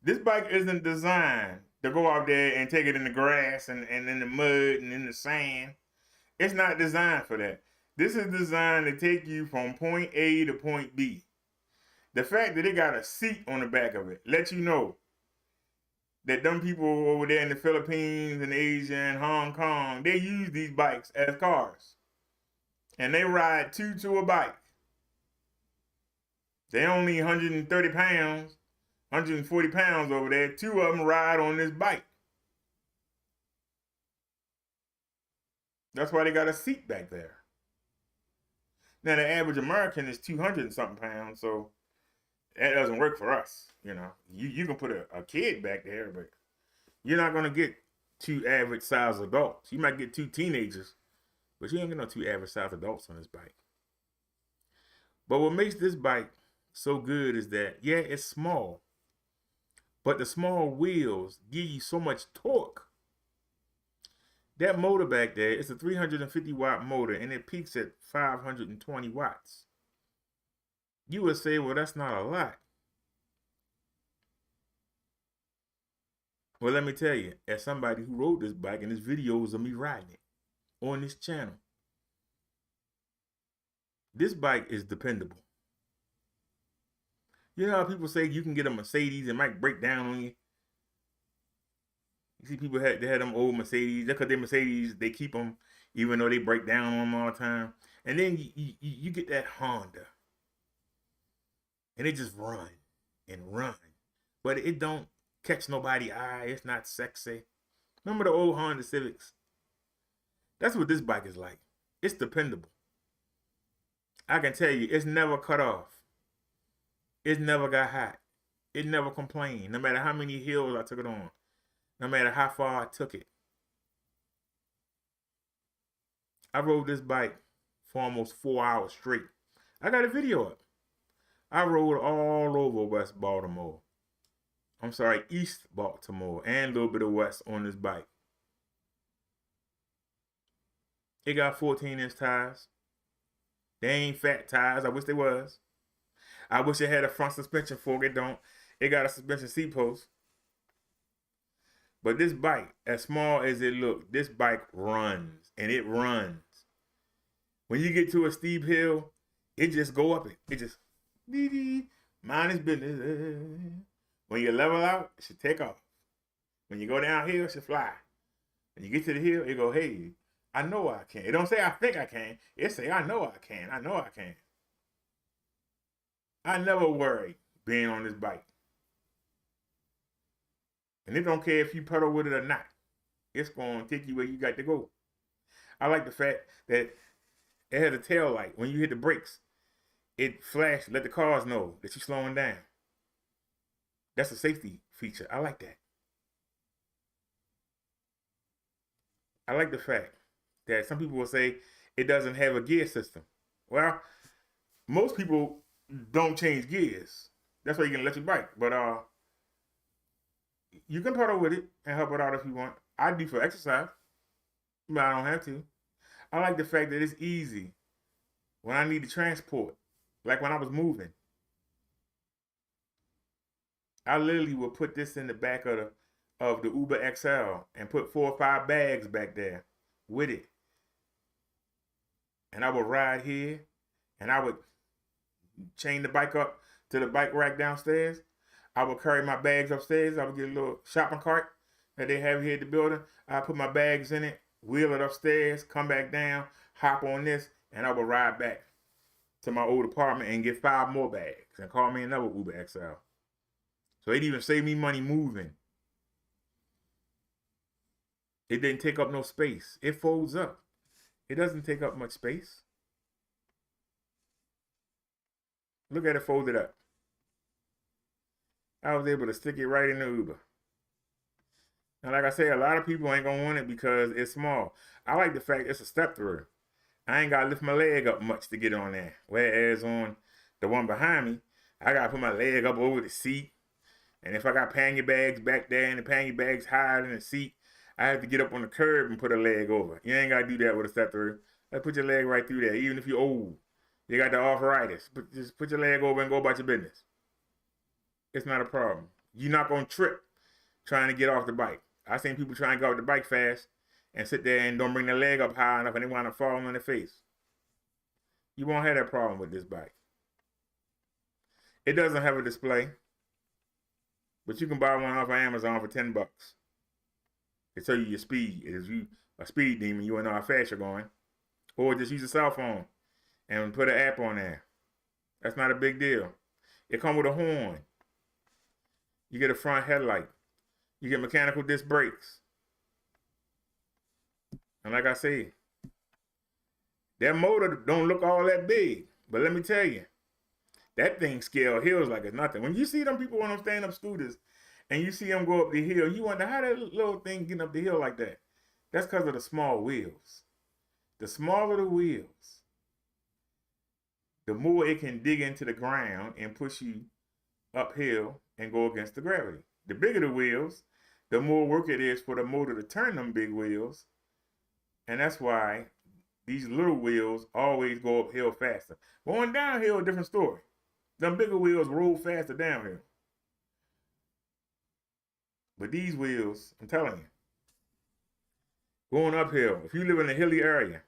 This bike isn't designed to go out there and take it in the grass and in the mud and in the sand. It's not designed for that. This is designed to take you from point A to point B. The fact that it got a seat on the back of it lets you know that them people over there in the Philippines and Asia and Hong Kong, they use these bikes as cars. And they ride two to a bike. They only 130 pounds, 140 pounds over there. Two of them ride on this bike. That's why they got a seat back there. Now, the average American is 200 and something pounds, so that doesn't work for us. You know, you can put a kid back there, but you're not going to get two average size adults. You might get two teenagers, but you ain't get no two average size adults on this bike. But what makes this bike so good is that, yeah, it's small, but the small wheels give you so much torque. That motor back there, it's a 350 watt motor and it peaks at 520 watts. You would say, well, that's not a lot. Well, let me tell you, as somebody who rode this bike, and this videos of me riding it on this channel, this bike is dependable. You know how people say you can get a Mercedes, it might break down on you. You see people they had them old Mercedes. Just because they're Mercedes, they keep them even though they break down on them all the time. And then you get that Honda. And it just run and run. But it don't catch nobody's eye. It's not sexy. Remember the old Honda Civics? That's what this bike is like. It's dependable. I can tell you, it's never cut off. It's never got hot. It never complained, no matter how many hills I took it on. No matter how far I took it. I rode this bike for almost 4 hours straight. I got a video up. I rode all over West Baltimore. I'm sorry, East Baltimore and a little bit of West on this bike. It got 14-inch tires. They ain't fat tires. I wish they was. I wish it had a front suspension fork. It don't. It got a suspension seat post. But this bike, as small as it looks, this bike runs, and it runs. When you get to a steep hill, it just go up it. It just, mind its business. When you level out, it should take off. When you go downhill, it should fly. When you get to the hill, it go, hey, I know I can. It don't say I think I can. It say I know I can. I know I can. I never worry being on this bike. And it don't care if you pedal with it or not. It's going to take you where you got to go. I like the fact that it has a tail light. When you hit the brakes, it flashes, let the cars know that you're slowing down. That's a safety feature. I like that. I like the fact that some people will say it doesn't have a gear system. Well, most people don't change gears. That's why you can electric bike. But you can pedal with it and help it out if you want. I do for exercise, but I don't have to. I like the fact that it's easy when I need to transport. Like when I was moving. I literally would put this in the back of the Uber XL and put 4 or 5 bags back there with it. And I would ride here and I would chain the bike up to the bike rack downstairs. I would carry my bags upstairs. I would get a little shopping cart that they have here at the building. I put my bags in it, wheel it upstairs, come back down, hop on this, and I would ride back to my old apartment and get 5 more bags and call me another Uber XL. So it even saved me money moving. It didn't take up no space. It folds up. It doesn't take up much space. Look at it folded up. I was able to stick it right in the Uber. Now, like I say, a lot of people ain't gonna want it because it's small. I like the fact it's a step through. I ain't gotta lift my leg up much to get on there. Whereas on the one behind me, I gotta put my leg up over the seat. And if I got panty bags back there and the panty bags higher than the seat, I have to get up on the curb and put a leg over. You ain't gotta do that with a step through. Like put your leg right through there. Even if you're old, you got the arthritis, but just put your leg over and go about your business. It's not a problem. You're not gonna trip trying to get off the bike. I seen people trying to get off the bike fast and sit there and don't bring their leg up high enough and they want to fall on their face. You won't have that problem with this bike. It doesn't have a display, but you can buy one off of Amazon for $10. It tell you your speed. If you a speed demon, you will know how fast you're going. Or just use a cell phone and put an app on there. That's not a big deal. It comes with a horn. You get a front headlight. You get mechanical disc brakes. And like I said, that motor don't look all that big. But let me tell you, that thing scale hills like it's nothing. When you see them people on them stand-up scooters and you see them go up the hill, you wonder how that little thing getting up the hill like that. That's because of the small wheels. The smaller the wheels, the more it can dig into the ground and push you uphill and go against the gravity. The bigger the wheels, the more work it is for the motor to turn them big wheels. And that's why these little wheels always go uphill faster. Going downhill, a different story. Them bigger wheels roll faster downhill. But these wheels, I'm telling you, going uphill, if you live in a hilly area,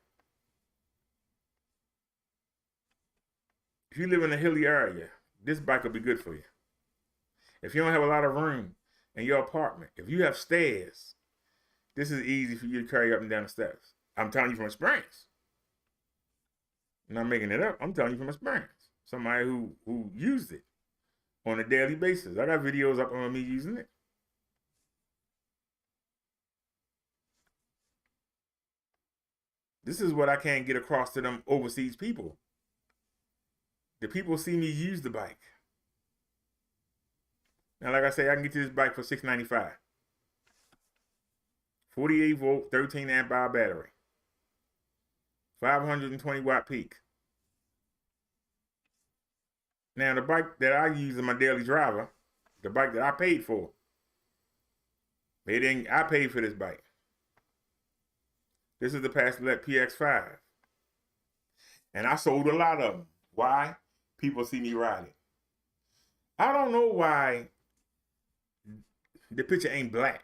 this bike will be good for you. If you don't have a lot of room in your apartment, if you have stairs, this is easy for you to carry up and down the steps. I'm telling you from experience. I'm not making it up. I'm telling you from experience. Somebody who used it on a daily basis. I got videos up on me using it. This is what I can't get across to them overseas people. The people see me use the bike. Now, like I say, I can get to this bike for $695. 48 volt, 13 amp hour battery. 520 watt peak. Now, the bike that I use in my daily driver, the bike that I paid for, I paid for this bike. This is the Pastelette PX5. And I sold a lot of them. Why? People see me riding. I don't know why the picture ain't black.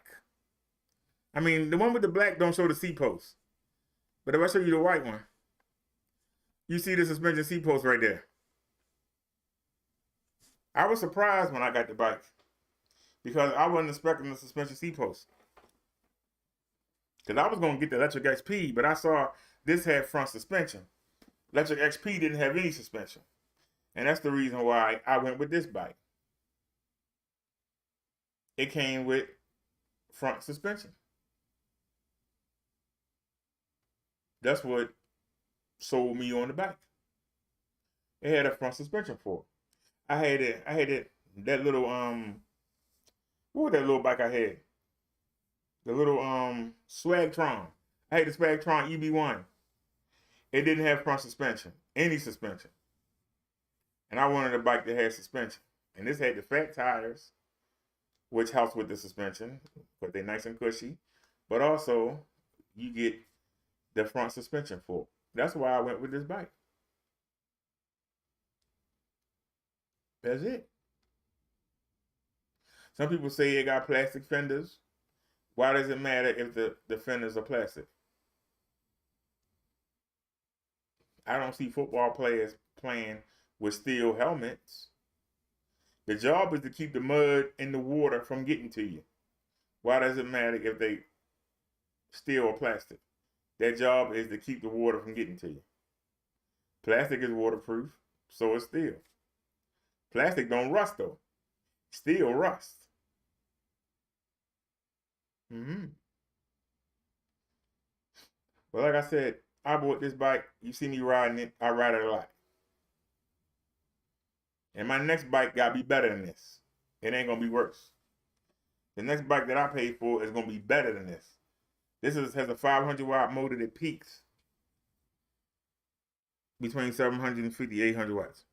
I mean, the one with the black don't show the seat post. But if I show you the white one, you see the suspension seat post right there. I was surprised when I got the bike because I wasn't expecting the suspension seat post. Because I was going to get the Electric XP, but I saw this had front suspension. Electric XP didn't have any suspension. And that's the reason why I went with this bike. It came with front suspension. That's what sold me on the bike. It had a front suspension for it. I had that little what was that little bike I had? The little Swagtron. I had the Swagtron EB1. It didn't have front suspension, any suspension. And I wanted a bike that had suspension. And this had the fat tires, which helps with the suspension, but they're nice and cushy. But also, you get the front suspension for it. That's why I went with this bike. That's it. Some people say it got plastic fenders. Why does it matter if the fenders are plastic? I don't see football players playing with steel helmets. The job is to keep the mud and the water from getting to you. Why does it matter if they steel or plastic? Their job is to keep the water from getting to you. Plastic is waterproof, so is steel. Plastic don't rust though. Steel rust. But like I said, I bought this bike. You see me riding it. I ride it a lot. And my next bike gotta be better than this. It ain't gonna be worse. The next bike that I paid for is gonna be better than this. This has a 500 watt motor that peaks between 750 and 800 watts.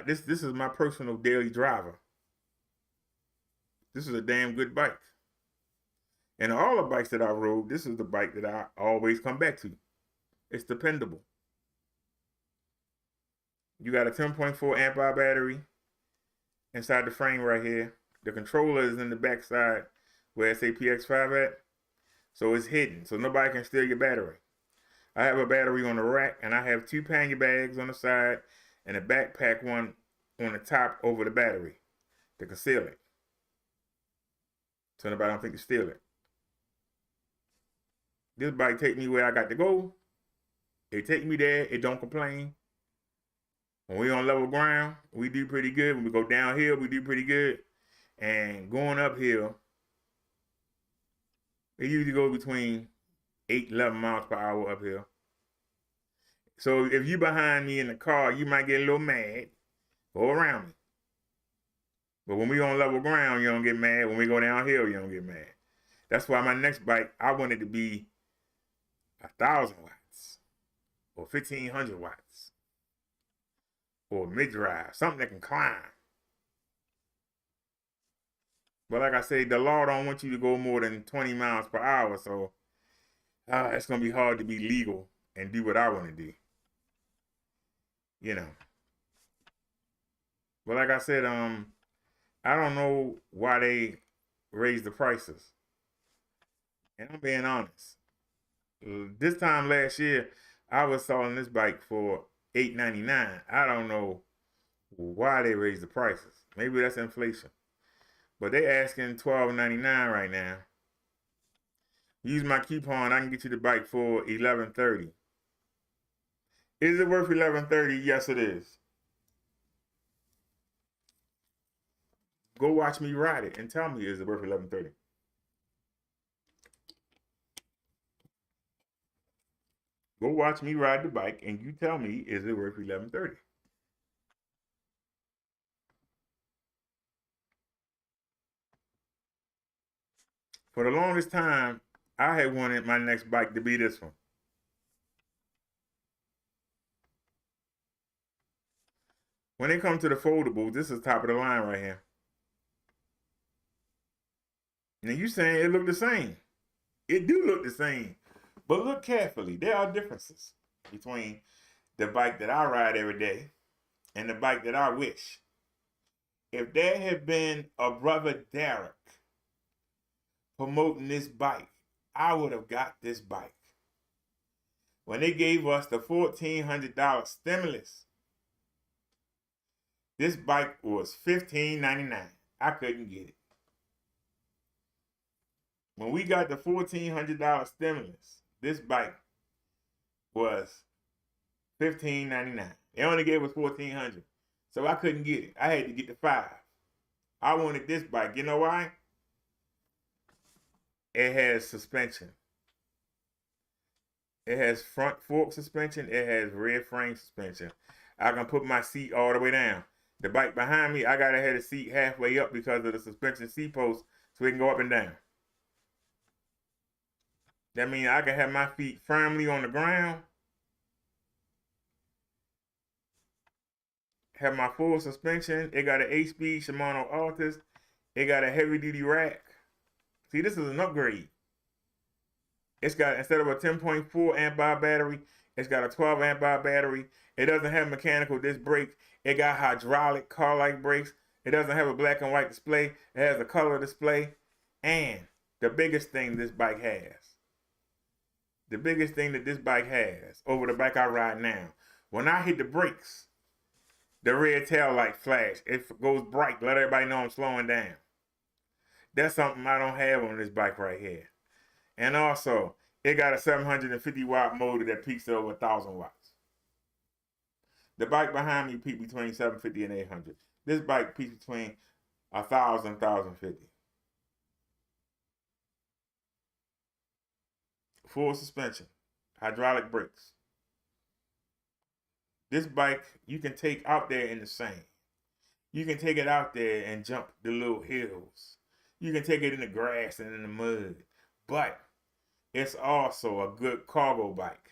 This is my personal daily driver. This is a damn good bike. And all the bikes that I rode, this is the bike that I always come back to. It's dependable. You got a 10.4 amp hour battery inside the frame right here. The controller is in the back side where it's APX5 at. So it's hidden, so nobody can steal your battery. I have a battery on the rack, and I have 2 pannier bags on the side and a backpack one on the top over the battery to conceal it. So nobody don't think to steal it. This bike take me where I got to go. It take me there. It don't complain. When we on level ground, we do pretty good. When we go downhill, we do pretty good. And going uphill, it usually goes between 8 and 11 miles per hour uphill. So if you behind me in the car, you might get a little mad. Go around me. But when we on level ground, you don't get mad. When we go downhill, you don't get mad. That's why my next bike, I want it to be 1,000 watts or 1,500 watts or mid-drive, something that can climb. But like I said, the law don't want you to go more than 20 miles per hour, so it's going to be hard to be legal and do what I want to do. You know. But like I said, I don't know why they raised the prices. And I'm being honest. This time last year, I was selling this bike for $8.99. I don't know why they raised the prices. Maybe that's inflation. But they asking $12.99 right now. Use my coupon, I can get you the bike for $11.30. Is it worth $11.30? Yes, it is. Go watch me ride it and tell me, is it worth $11.30? Go watch me ride the bike and you tell me, is it worth $11.30? For the longest time, I had wanted my next bike to be this one. When it comes to the foldables, this is top of the line right here. Now you saying it look the same. It do look the same. But look carefully. There are differences between the bike that I ride every day and the bike that I wish. If there had been a brother Derrick promoting this bike, I would have got this bike. When they gave us the $1,400 stimulus, this bike was $1,599. I couldn't get it. When we got the $1,400 stimulus, this bike was $1,599. They only gave us $1,400, so I couldn't get it. I had to get the 5. I wanted this bike. You know why? It has suspension. It has front fork suspension. It has rear frame suspension. I can put my seat all the way down. The bike behind me, I gotta have the seat halfway up because of the suspension seat post so it can go up and down. That means I can have my feet firmly on the ground, have my full suspension. It got an 8-speed Shimano Altus. It got a heavy-duty rack. See, this is an upgrade. It's got, instead of a 10.4 amp hour battery, it's got a 12 amp hour battery. It doesn't have mechanical disc brakes. It got hydraulic car-like brakes. It doesn't have a black and white display. It has a color display. And the biggest thing this bike has, the biggest thing that this bike has over the bike I ride now, when I hit the brakes, the red tail light flash. It goes bright. Let everybody know I'm slowing down. That's something I don't have on this bike right here. And also, it got a 750 watt motor that peaks to over 1,000 watts. The bike behind me peaks between 750 and 800. This bike peaks between 1,000 and 1,050. Full suspension, hydraulic brakes. This bike you can take out there in the sand. You can take it out there and jump the little hills. You can take it in the grass and in the mud. But it's also a good cargo bike.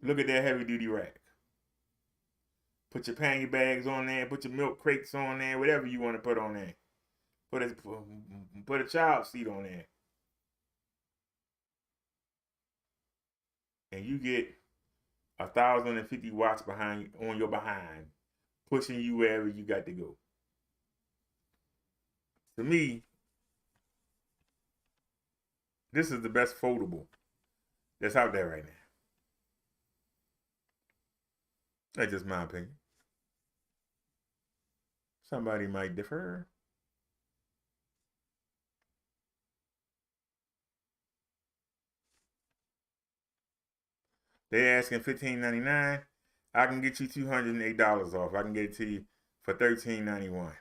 Look at that heavy duty rack. Put your pannier bags on there, put your milk crates on there, whatever you want to put on there. Put a child seat on there, and you get 1,050 watts behind on your behind, pushing you wherever you got to go. To me, this is the best foldable that's out there right now. That's just my opinion. Somebody might differ. They asking $15.99. I can get you $208 off. I can get it to you for $13.91.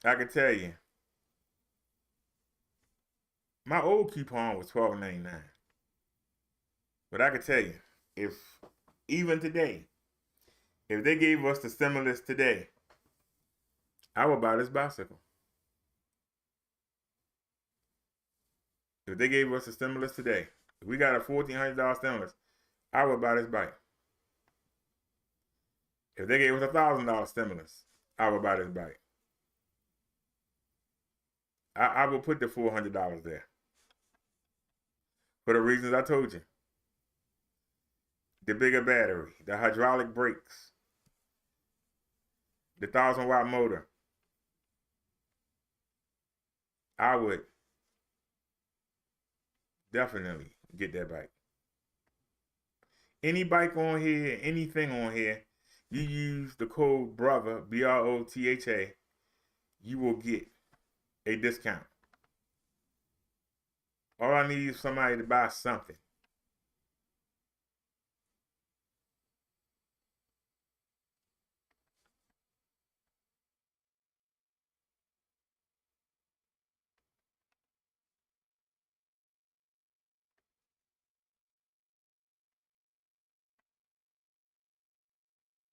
I can tell you, my old coupon was $12.99. But I can tell you, if even today, if they gave us the stimulus today, I would buy this bicycle. If they gave us a stimulus today, if we got a $1,400 stimulus, I would buy this bike. If they gave us a $1,000 stimulus, I would buy this bike. I would put the $400 there. For the reasons I told you. The bigger battery, the hydraulic brakes, the 1,000-watt motor. I would definitely get that bike. Any bike on here, anything on here, you use the code BROTHA, BROTHA, you will get a discount. All I need is somebody to buy something.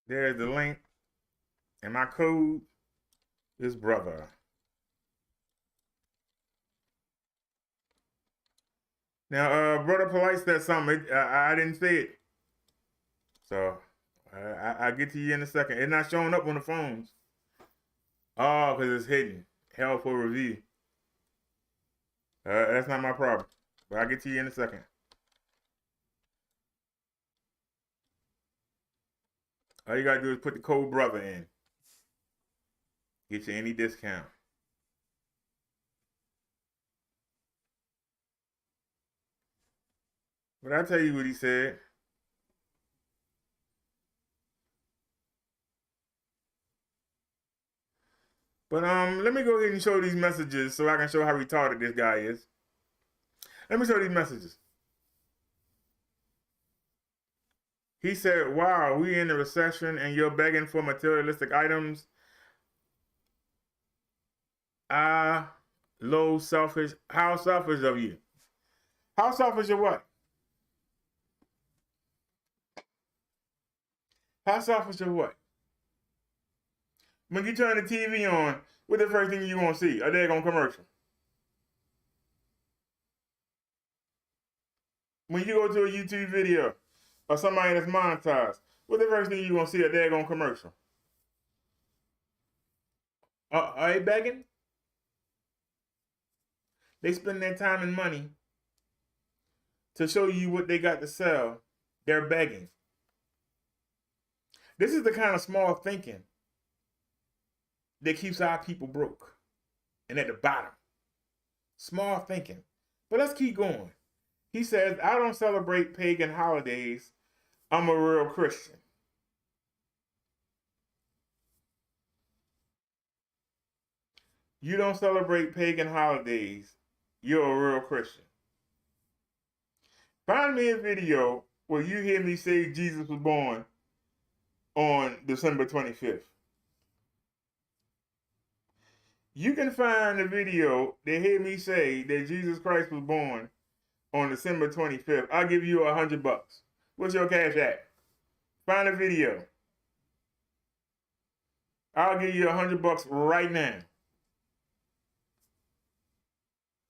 There's the link, and my code is BROTHA. Now, Brother Polite said something. I didn't say it. So, I'll get to you in a second. It's not showing up on the phones. Oh, because it's hidden. Held for review. That's not my problem. But I'll get to you in a second. All you gotta do is put the code BROTHA in. Get you any discount. But I'll tell you what he said. But let me go ahead and show these messages so I can show how retarded this guy is. Let me show these messages. He said, wow, we in a recession and you're begging for materialistic items. Low selfish. How selfish of you? How selfish of what? How selfish of what? When you turn the TV on, what's the first thing you gonna see? A daggone commercial. When you go to a YouTube video or somebody that's monetized, what's the first thing you gonna see? A daggone commercial. Are they begging? They spend their time and money to show you what they got to sell. They're begging. This is the kind of small thinking that keeps our people broke and at the bottom. Small thinking. But let's keep going. He says, I don't celebrate pagan holidays. I'm a real Christian. You don't celebrate pagan holidays. You're a real Christian. Find me a video where you hear me say Jesus was born on December 25th. You can find a video that hear me say that Jesus Christ was born on December 25th. I'll give you $100. What's your cash app? Find a video. I'll give you $100 right now.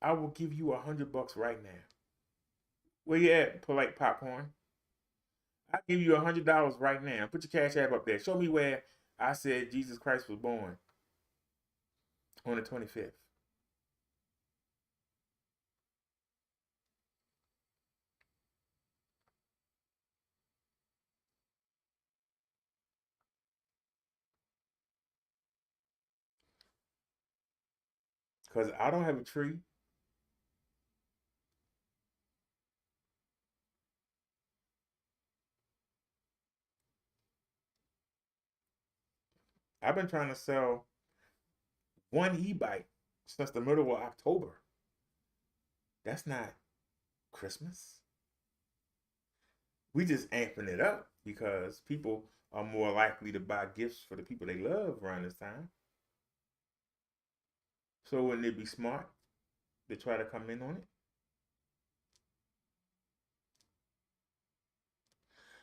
I will give you $100 right now. Where you at, Polite Popcorn? I'll give you $100 right now. Put your cash app up there. Show me where I said Jesus Christ was born on the 25th. Because I don't have a tree. I've been trying to sell one e-bike since the middle of October. That's not Christmas. We just amping it up because people are more likely to buy gifts for the people they love around this time. So wouldn't it be smart to try to come in on it?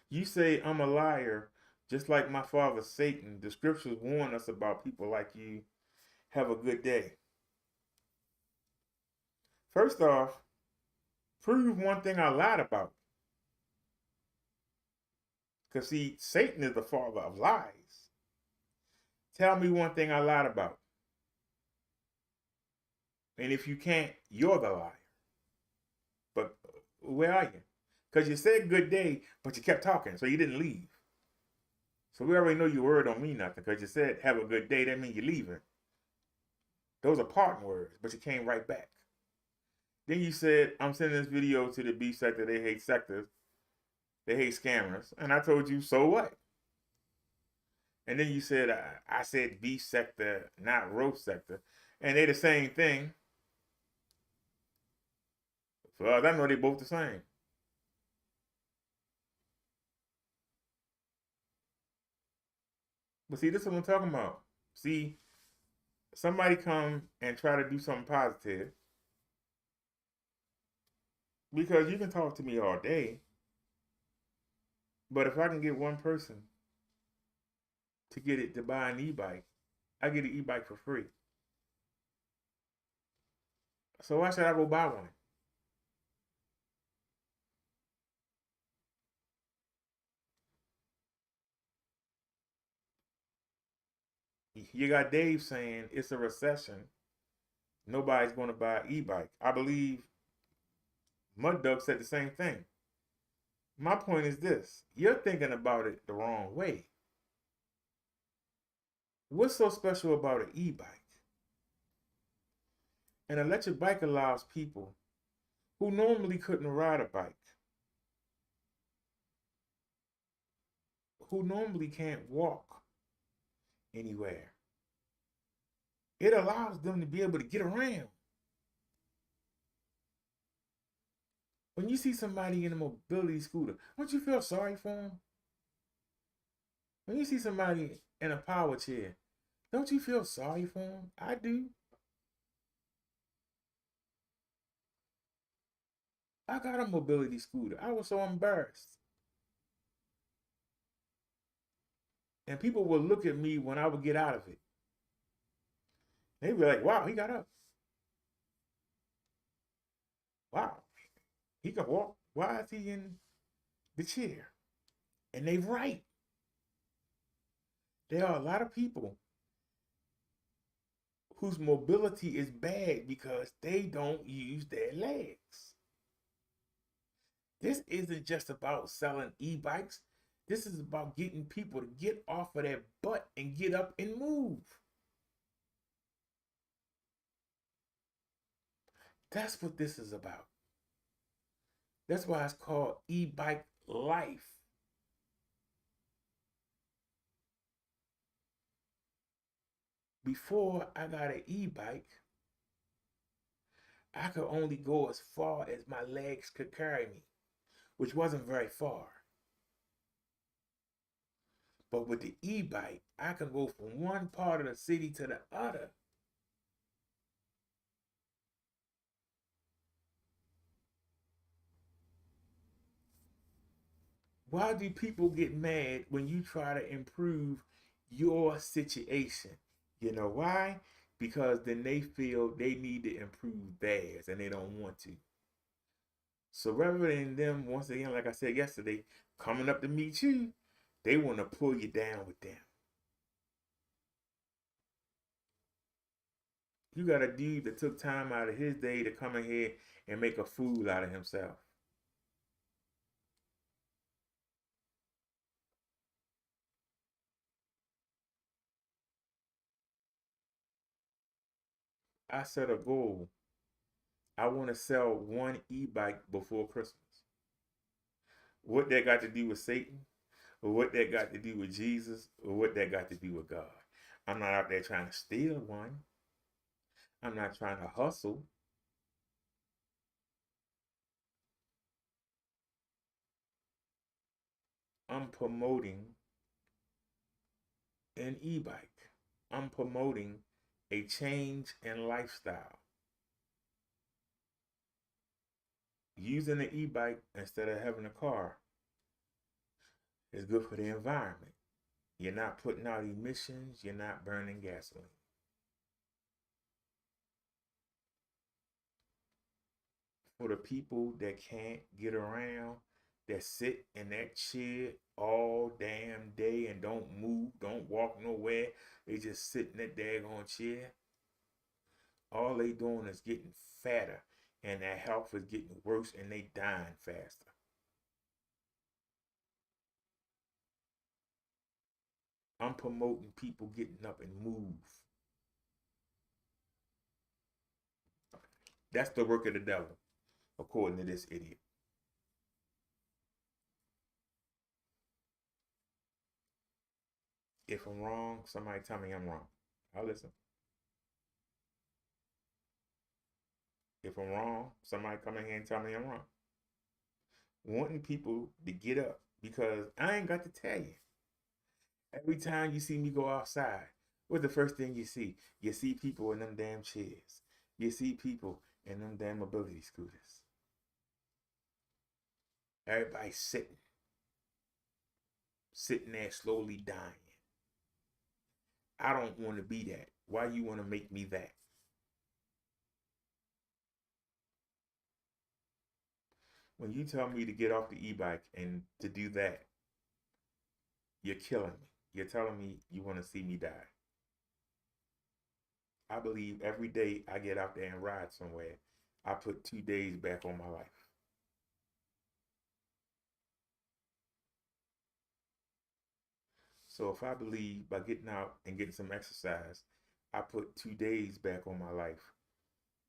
You say I'm a liar, just like my father Satan. The scriptures warn us about people like you. Have a good day. First off, prove one thing I lied about. Because see, Satan is the father of lies. Tell me one thing I lied about. And if you can't, you're the liar. But where are you? Because you said good day, but you kept talking, so you didn't leave. So we already know your word don't mean nothing because you said have a good day, that means you're leaving. Those are parting words, but you came right back. Then you said, I'm sending this video to the B sector, they hate sectors, they hate scammers. And I told you, so what? And then you said, I said B sector, not roast sector. And they the same thing. So I know they both the same. But see, this is what I'm talking about. See, somebody come and try to do something positive because you can talk to me all day, but if I can get one person to get it to buy an e-bike, I get an e-bike for free. So why should I go buy one? You got Dave saying it's a recession. Nobody's going to buy an e-bike. I believe Mud Dog said the same thing. My point is this. You're thinking about it the wrong way. What's so special about an e-bike? An electric bike allows people who normally couldn't ride a bike, who normally can't walk anywhere. It allows them to be able to get around. When you see somebody in a mobility scooter, don't you feel sorry for them? When you see somebody in a power chair, don't you feel sorry for them? I do. I got a mobility scooter. I was so embarrassed. And people would look at me when I would get out of it. They'd be like, wow, he got up. Wow, he can walk. Why is he in the chair? And they right. There are a lot of people whose mobility is bad because they don't use their legs. This isn't just about selling e-bikes. This is about getting people to get off of their butt and get up and move. That's what this is about. That's why it's called e-bike life. Before I got an e-bike, I could only go as far as my legs could carry me, which wasn't very far. But with the e-bike, I can go from one part of the city to the other. Why do people get mad when you try to improve your situation? You know why? Because then they feel they need to improve theirs and they don't want to. So rather than them, once again, like I said yesterday, coming up to meet you, they want to pull you down with them. You got a dude that took time out of his day to come in here and make a fool out of himself. I set a goal. I want to sell one e-bike before Christmas. What that got to do with Satan? Or what that got to do with Jesus? Or what that got to do with God? I'm not out there trying to steal one. I'm not trying to hustle. I'm promoting an e-bike. I'm promoting a change in lifestyle. Using an e-bike instead of having a car is good for the environment. You're not putting out emissions. You're not burning gasoline. For the people that can't get around, that sit in that chair all damn day and don't move, don't walk nowhere, they just sit in that daggone chair. All they doing is getting fatter, and their health is getting worse, and they dying faster. I'm promoting people getting up and move. That's the work of the devil, according to this idiot. If I'm wrong, somebody tell me I'm wrong. I'll listen. If I'm wrong, somebody come in here and tell me I'm wrong. Wanting people to get up, because I ain't got to tell you. Every time you see me go outside, what's the first thing you see? You see people in them damn chairs. You see people in them damn mobility scooters. Everybody sitting there slowly dying. I don't want to be that. Why you want to make me that? When you tell me to get off the e-bike and to do that, you're killing me. You're telling me you want to see me die. I believe every day I get out there and ride somewhere, I put 2 days back on my life. So if I believe by getting out and getting some exercise, I put 2 days back on my life,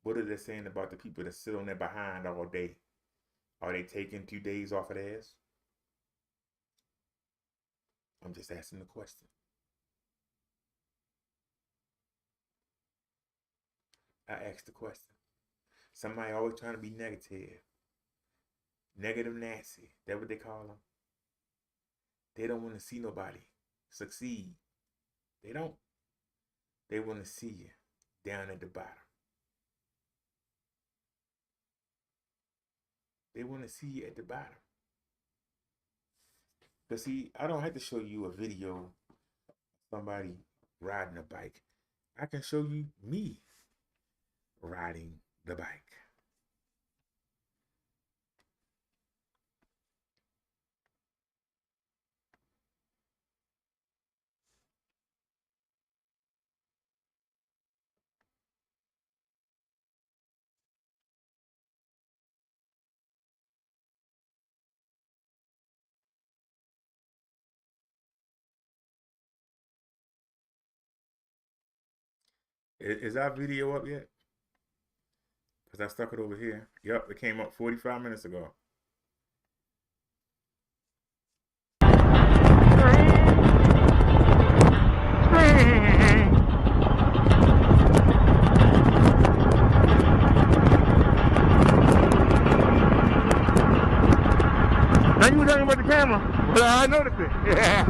what are they saying about the people that sit on their behind all day? Are they taking 2 days off of theirs? I'm just asking the question. I asked the question. Somebody always trying to be negative. Negative Nancy. That's what they call them. They don't want to see nobody succeed. They don't. They want to see you down at the bottom. They want to see you at the bottom. But see, I don't have to show you a video of somebody riding a bike. I can show you me riding the bike. Is our video up yet? Because I stuck it over here. Yep, it came up 45 minutes ago. Now you were talking about the camera, but I noticed it. Yeah,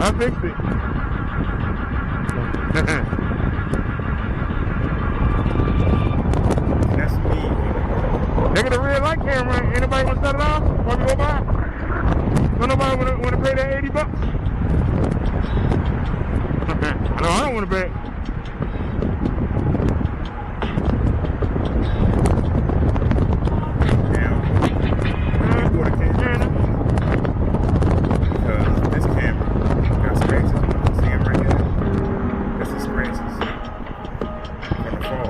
I fixed it. That's me. They got a red light camera. Anybody want to shut it off while we go by? Don't nobody want to pay that 80 bucks? No, I don't want to pay. Because this camera got scratches on it. See them right there? That's the scratches from the fall.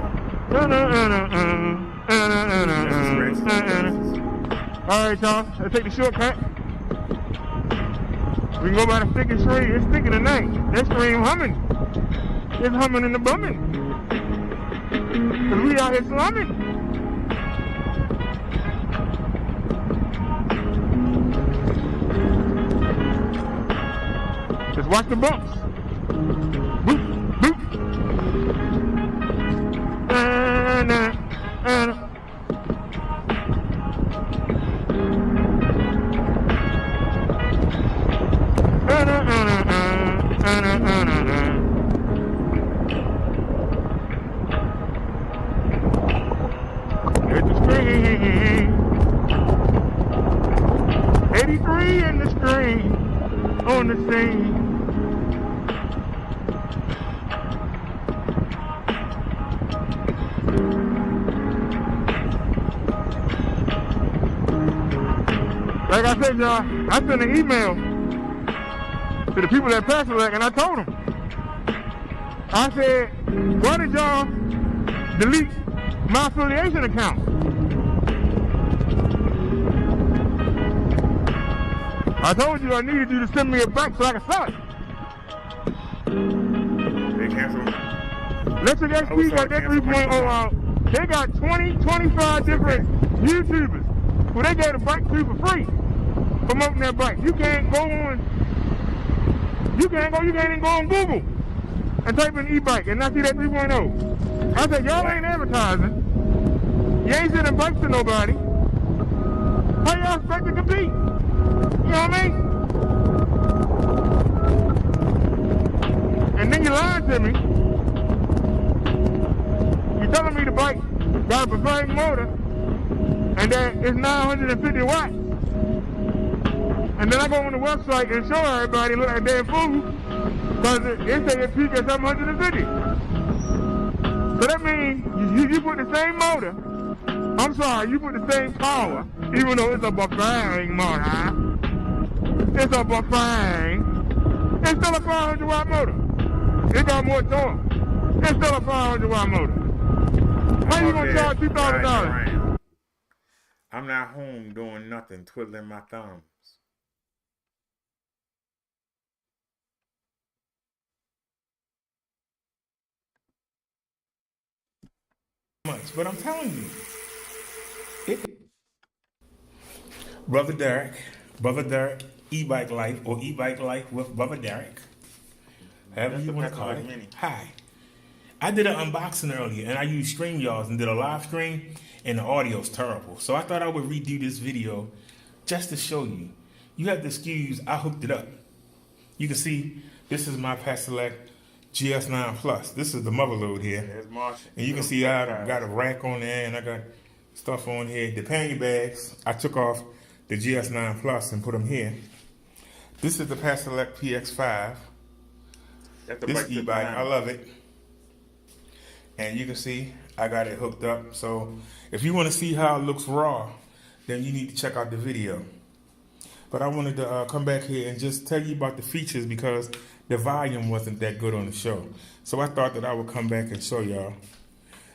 Alright, y'all. Let's take the shortcut. We can go by the sticking stream. It's sticking tonight. That stream humming. It's humming and the bumming. Cause we out here slumming. Just watch the bumps. Boop, boop. Hit the screen. 83 in the screen. On the scene. Like I said, y'all, I sent an email to the people at BROTHADERRICK, and I told them. I said, why did y'all delete my affiliation account? I told you I needed you to send me a bike so I could sell it. They canceled. Listen, XP got that 3.0 out. They got 20, 25 different YouTubers who they gave the bike to for free, promoting that bike. You can't even go on Google and type in e-bike and not see that 3.0. I said, y'all ain't advertising. You ain't sending bikes to nobody. How y'all expect to compete? You know what I mean? And then you lying to me. You telling me the bike got a preferred motor and that it's 950 watts. And then I go on the website and show everybody look like damn fool because it say it peak at 750. So that means you put the same motor. I'm sorry, you put the same power, even though it's a buffering motor. It's a buffering. It's still a 500 watt motor. It got more torque. It's still a 500 watt motor. How you gonna charge $2,000? I'm not home doing nothing, twiddling my thumbs. But I'm telling you, BROTHADERRICK, e-bike life, or e-bike life with BROTHADERRICK, however you want to call it. Hi, I did an unboxing earlier, and I used StreamYards and did a live stream, and the audio's terrible. So I thought I would redo this video just to show you. You have to excuse, I hooked it up. You can see this is my BROTHADERRICK GS9 Plus. This is the mother load here. And you can see I got a rack on there and I got stuff on here. The pannier bags, I took off the GS9 Plus and put them here. This is the BROTHADERRICK PX5. This e-bike, I love it. And you can see I got it hooked up. So if you want to see how it looks raw, then you need to check out the video. But I wanted to come back here and just tell you about the features because the volume wasn't that good on the show. So I thought that I would come back and show y'all.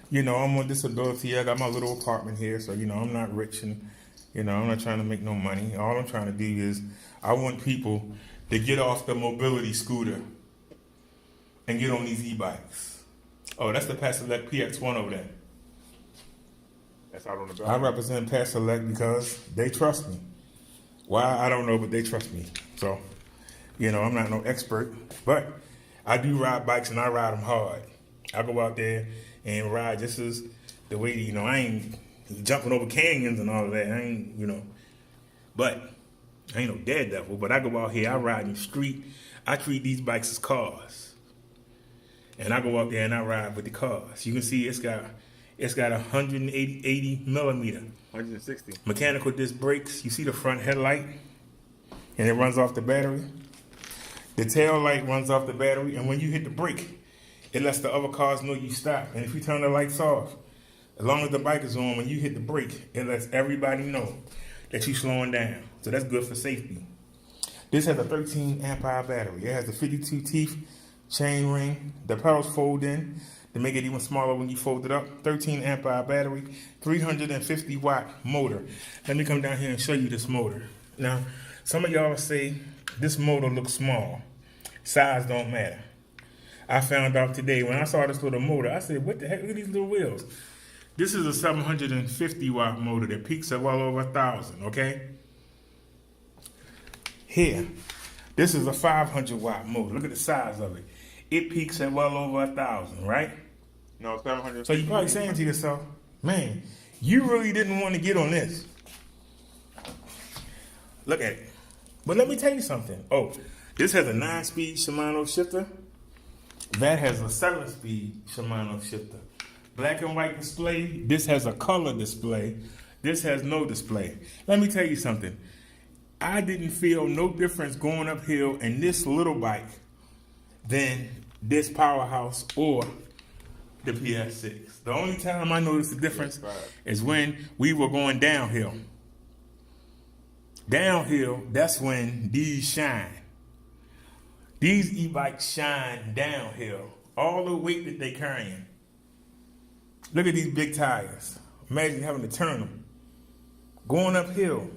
You know, I'm on disability. I got my little apartment here. So, you know, I'm not rich and, you know, I'm not trying to make no money. All I'm trying to do is I want people to get off the mobility scooter and get on these e-bikes. Oh, that's the BROTHADERRICK PX1 over there. That's out on the back. I represent BROTHADERRICK because they trust me. Why, I don't know, but they trust me. So, you know, I'm not no expert, but I do ride bikes and I ride them hard. I go out there and ride just as the way, you know, I ain't jumping over canyons and all of that. I ain't, you know, but I ain't no daredevil, but I go out here, I ride in the street. I treat these bikes as cars. And I go out there and I ride with the cars. You can see it's got 180 millimeter. 160. Mechanical disc brakes. You see the front headlight? And it runs off the battery. The tail light runs off the battery. And when you hit the brake, it lets the other cars know you stop. And if you turn the lights off, as long as the bike is on, when you hit the brake, it lets everybody know that you're slowing down. So that's good for safety. This has a 13 amp hour battery. It has a 52 teeth chain ring. The pedals fold in. to make it even smaller when you fold it up. 13 amp hour battery, 350 watt motor. Let me come down here and show you this motor. Now, some of y'all say this motor looks small. Size don't matter. I found out today when I saw this little motor, I said, what the heck, look at these little wheels. This is a 750 watt motor that peaks at well over 1,000, okay? Here, this is a 500 watt motor. Look at the size of it. It peaks at well over 1,000, right? No, 700. So you're probably saying to yourself, man, you really didn't want to get on this. Look at it. But let me tell you something. Oh, this has a 9-speed Shimano shifter. That has a 7-speed Shimano shifter. Black and white display. This has a color display. This has no display. Let me tell you something. I didn't feel no difference going uphill in this little bike than this powerhouse or the PS6. The only time I noticed the difference is when we were going downhill. Downhill, that's when these shine. These e-bikes shine downhill. All the weight that they carrying. Look at these big tires. Imagine having to turn them. Going uphill.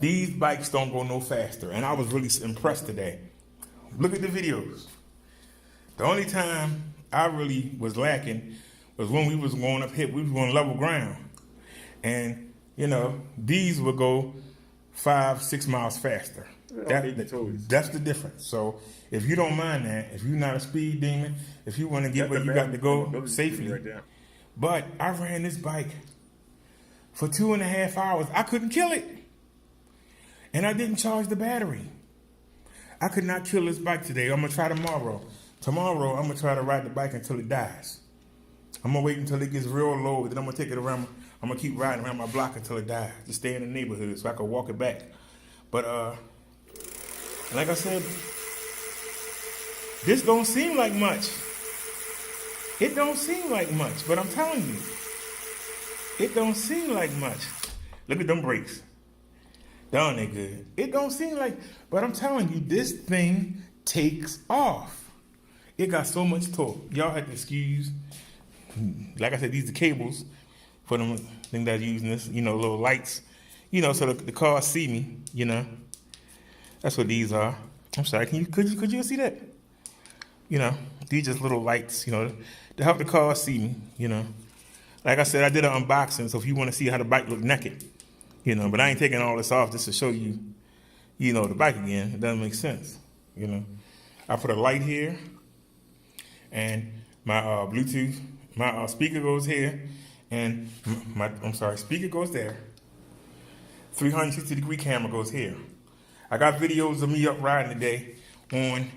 These bikes don't go no faster. And I was really impressed today. Look at the videos. The only time I really was lacking was when we was going uphill. We was going level ground. And, you know, these would go 5-6 miles faster. That's the difference. So if you don't mind that, if you're not a speed demon, if you want to get where you got to go safely. But I ran this bike for 2.5 hours. I couldn't kill it. And I didn't charge the battery. I could not kill this bike today. I'm going to try tomorrow. Tomorrow, I'm going to try to ride the bike until it dies. I'm going to wait until it gets real low. Then I'm going to take it around. I'm going to keep riding around my block until it dies. Just stay in the neighborhood so I can walk it back. But, like I said, this don't seem like much. It don't seem like much, but I'm telling you, it don't seem like much. Look at them brakes. Don't they good? It don't seem like, but I'm telling you, this thing takes off. It got so much torque. Y'all had to excuse, like I said, these are cables for them thing that's using this, you know, little lights, you know, so the cars see me, you know. That's what these are. I'm sorry, could you see that? You know, these just little lights, you know, to help the cars see me, you know. Like I said, I did an unboxing, so if you want to see how the bike look naked, you know, but I ain't taking all this off just to show you, you know, the bike again. It doesn't make sense, you know. I put a light here, and my Bluetooth, my speaker goes here, and speaker goes there. 360-degree camera goes here. I got videos of me up riding today on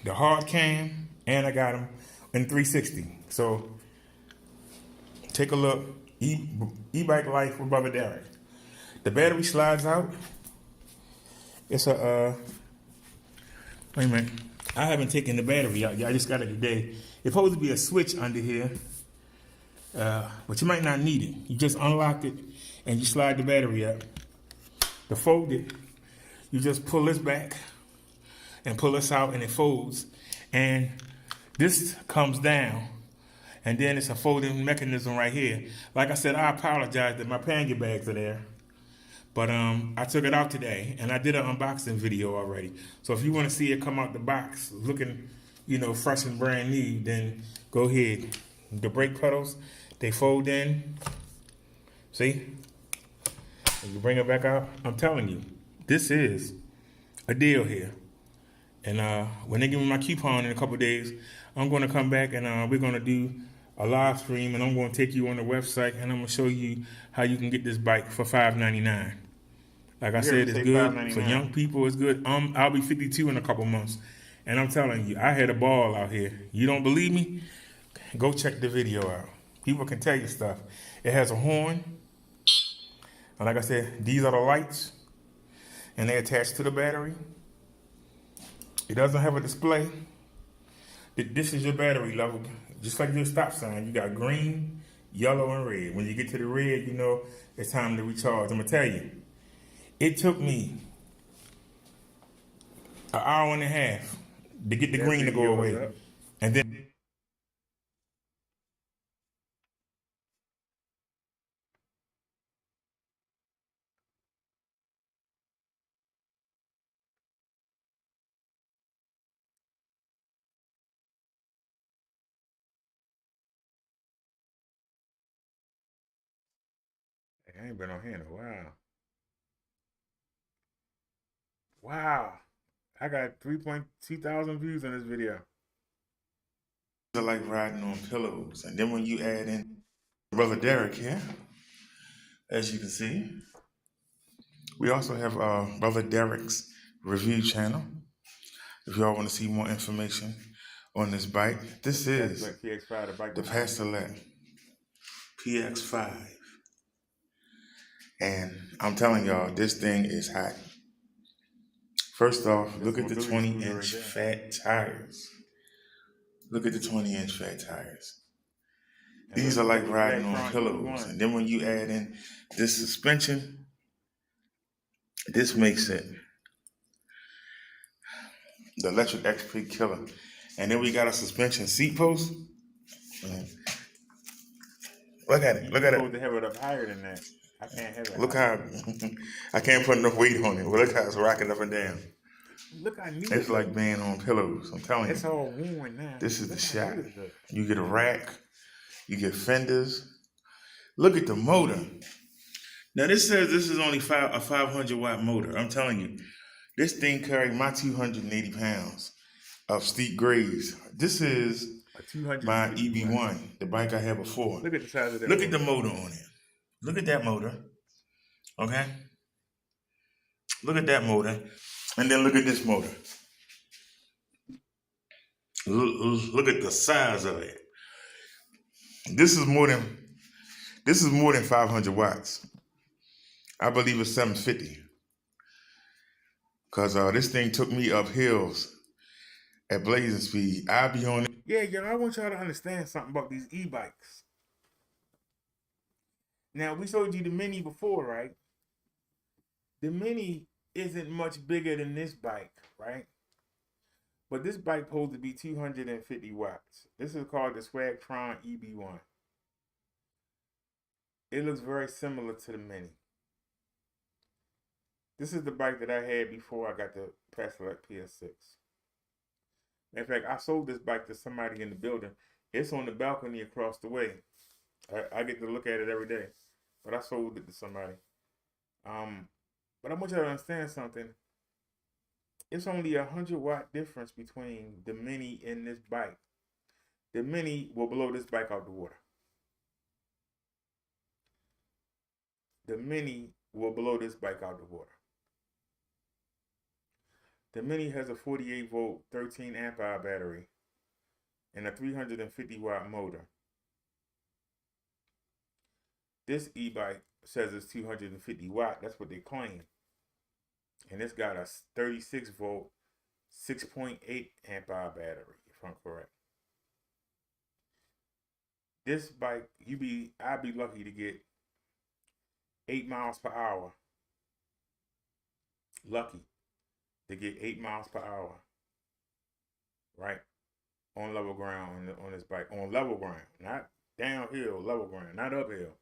the hard cam, and I got them in 360. So take a look. E-bike life with Brother Derrick. The battery slides out. It's a wait a minute. I haven't taken the battery out. I just got it today. It's supposed to be a switch under here, but you might not need it. You just unlock it and you slide the battery up. To fold it, you just pull this back and pull this out, and it folds. And this comes down, and then it's a folding mechanism right here. Like I said, I apologize that my panty bags are there. But I took it out today, and I did an unboxing video already. So if you want to see it come out the box looking, you know, fresh and brand new, then go ahead. The brake pedals, they fold in. See? And you bring it back out. I'm telling you, this is a deal here. And when they give me my coupon in a couple of days, I'm going to come back and we're going to do a live stream, and I'm going to take you on the website, and I'm going to show you how you can get this bike for $5.99. Like I said, it's good for young people. It's good. I'll be 52 in a couple months, and I'm telling you, I had a ball out here. You don't believe me? Go check the video out. People can tell you stuff. It has a horn, and like I said, these are the lights, and they're attached to the battery. It doesn't have a display. This is your battery level, just like your stop sign. You got green, yellow, and red. When you get to the red, you know it's time to recharge. I'm gonna tell you, it took me an hour and a half to get the green to go away, and then I ain't been on here in a while. Wow. I got 3.2 thousand views on this video. I like riding on pillows. And then when you add in Brother Derrick here, as you can see, we also have Brother Derrick's review channel. If y'all want to see more information on this bike, this is the Pastelette PX5. And I'm telling y'all, this thing is hot. First off, look at the 20-inch fat tires. Look at the 20-inch fat tires. These are like riding on pillows. And then when you add in this suspension, this makes it the electric XP killer. And then we got a suspension seat post. Look at it. Look at it. You're supposed to have it up higher than that. I can't have it. Look how I can't put enough weight on it. Well, look how it's rocking up and down. Look how new it's like being on pillows. I'm telling you. It's all worn now. This is the shot. You get a rack. You get fenders. Look at the motor. Now this says this is only a 500 watt motor. I'm telling you, this thing carried my 280 pounds of steep grades. This is my EB1, the bike I had before. Look at the size of that. Look at the motor on it. Look at that motor. Okay? Look at that motor. And then look at this motor. Look at the size of it. This is more than 500 watts. I believe it's 750. Because this thing took me up hills at blazing speed. I'll be on it. Yeah, y'all, I want y'all to understand something about these e-bikes. Now, we showed you the Mini before, right? The Mini isn't much bigger than this bike, right? But this bike supposed to be 250 watts. This is called the Swagtron EB1. It looks very similar to the Mini. This is the bike that I had before I got the Pastelette PS6. In fact, I sold this bike to somebody in the building. It's on the balcony across the way. I get to look at it every day. But I sold it to somebody. But I want you to understand something. It's only 100 watt difference between the Mini and this bike. The Mini will blow this bike out the water. The Mini will blow this bike out the water. The Mini has a 48 volt, 13 amp hour battery and a 350 watt motor. This e-bike says it's 250 watt. That's what they claim. And it's got a 36 volt, 6.8 amp hour battery, if I'm correct. This bike, I'd be lucky to get 8 miles per hour. Lucky to get 8 miles per hour. Right? On level ground on this bike. On level ground. Not downhill, level ground. Not uphill.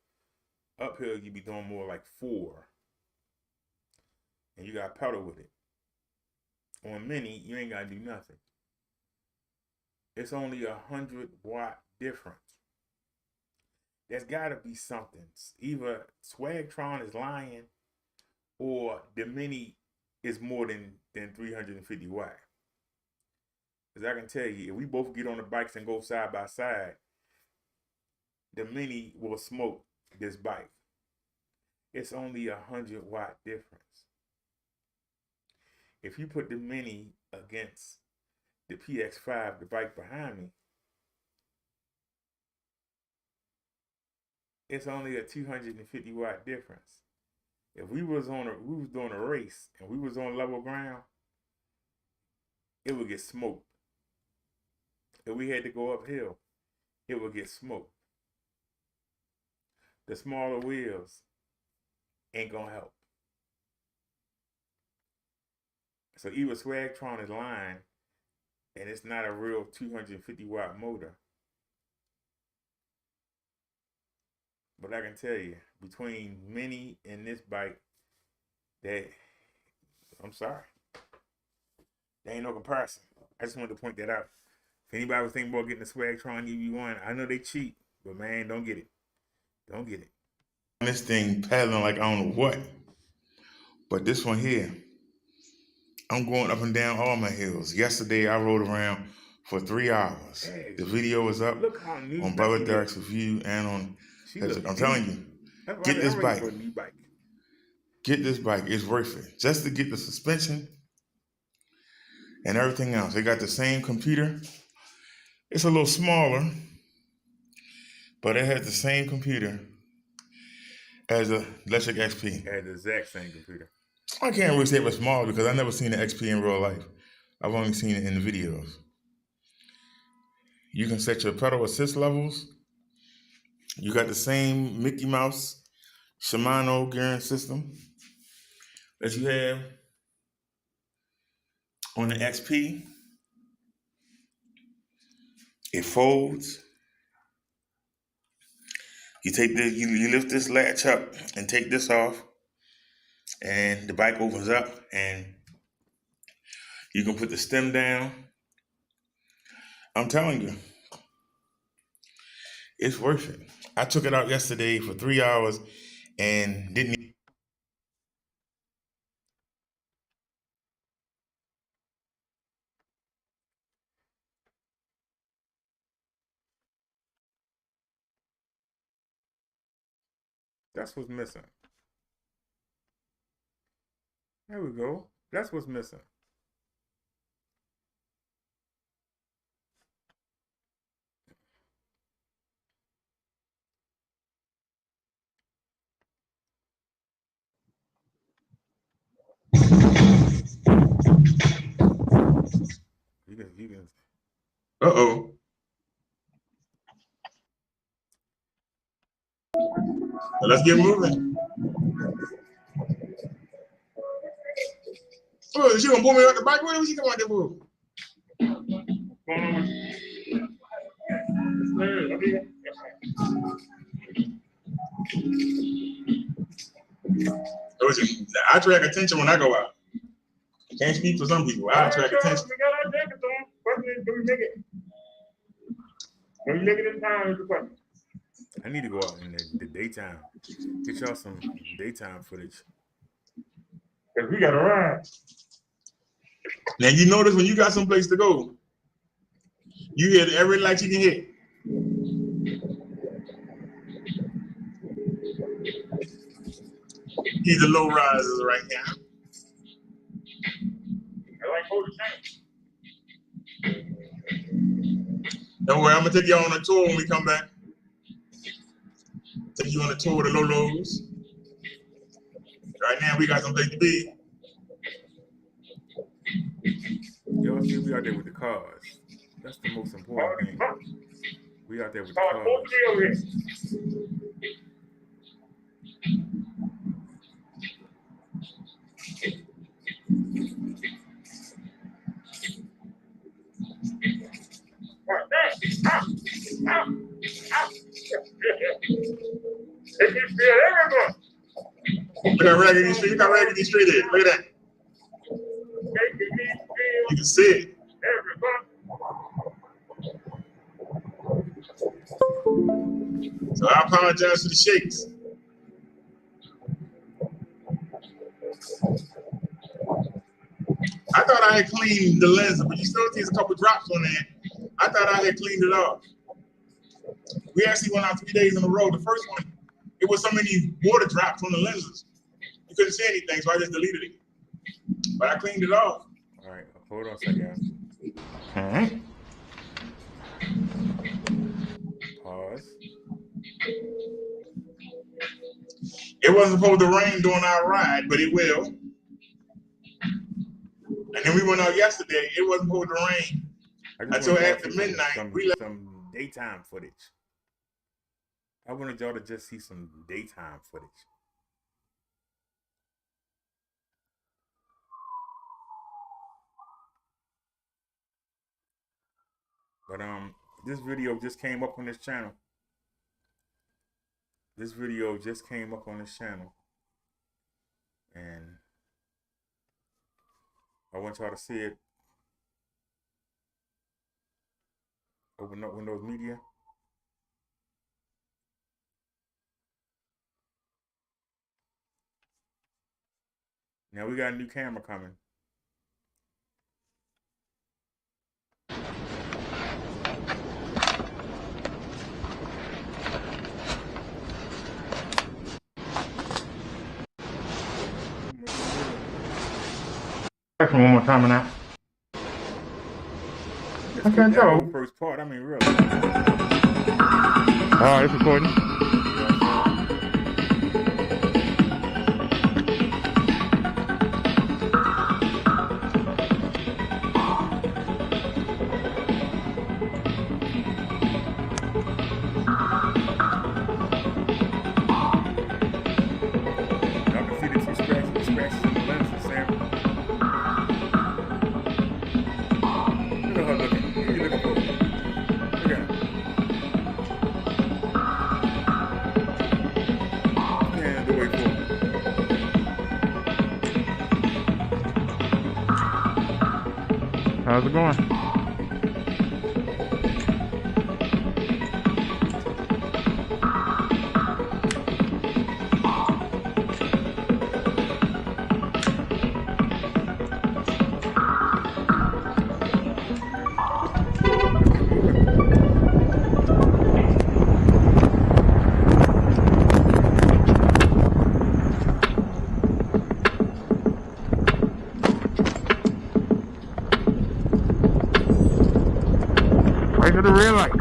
Uphill, you be doing more like 4. And you got to pedal with it. On Mini, you ain't got to do nothing. It's only 100 watt difference. There's got to be something. Either Swagtron is lying or the Mini is more than 350 watt. Because I can tell you, if we both get on the bikes and go side by side, the Mini will smoke this bike. It's only 100 watt difference. If you put the Mini against the PX5, the bike behind me, it's only a 250 watt difference. If we was doing a race and we was on level ground, it would get smoked. If we had to go uphill, it would get smoked. The smaller wheels ain't gonna help. So either Swagtron is lying and it's not a real 250 watt motor. But I can tell you, between Mini and this bike, I'm sorry. There ain't no comparison. I just wanted to point that out. If anybody was thinking about getting the Swagtron EV1, I know they cheap, but man, don't get it. Don't get it. this thing paddling like I don't know what. But this one here, I'm going up and down all my hills. Yesterday I rode around for 3 hours. Hey, The video is up look how new on Becky Brother Derrick's is. review and on She his, looks I'm telling you, get this I'm ready bike. for a new bike. Get this bike. It's worth it. Just to get the suspension and everything else. They got the same computer. It's a little smaller, but it has the same computer as the electric XP. It had the exact same computer. I can't really say it was small because I've never seen the XP in real life. I've only seen it in the videos. You can set your pedal assist levels. You got the same Mickey Mouse Shimano gearing system that you have on the XP. It folds. You take this, you lift this latch up and take this off, and the bike opens up, and you can put the stem down. I'm telling you, it's worth it. I took it out yesterday for 3 hours and didn't. That's what's missing. There we go. That's what's missing. You can. Uh-oh. Well, let's get moving. Oh, she gonna pull me out the bike? Where was she come out there for? I attract attention when I go out. I can't speak for some people. I attract attention. We got our jackets on. Question is, do we make it? When you make it in time is the question. I need to go out in the daytime. Get y'all some daytime footage. Cause we gotta ride. Now you notice when you got someplace to go, you hit every light you can hit. These are low risers right now. I like both the same. Don't worry, I'm gonna take y'all on a tour when we come back. Take you on a tour of the low lows. Right now we got someplace to be. Y'all see, we out there with the cars. That's the most important thing. We out there with the cars. Look how raggedy street. Look how raggedy street is. Look at that. You can see it. So I apologize for the shakes. I thought I had cleaned the lens, but you still see a couple drops on there. I thought I had cleaned it off. We actually went out 3 days in a row. The first one, it was so many water drops on the lenses. You couldn't see anything, so I just deleted it. But I cleaned it off. All right, hold on a second. All right. Pause. It wasn't supposed to rain during our ride, but it will. And then we went out yesterday. It wasn't supposed to rain until after midnight. We left some daytime footage. I wanted y'all to just see some daytime footage. But this video just came up on this channel. This video just came up on this channel. And I want y'all to see it. Open up Windows Media. Now we got a new camera coming. One more time and that. I can't tell. First part, I mean, really. It's recording. Y'all can see the two scratches in the lens, Sam. Look at her looking. What are you looking for? Look at her. Stand the way forward. How's it going? Right to the red light.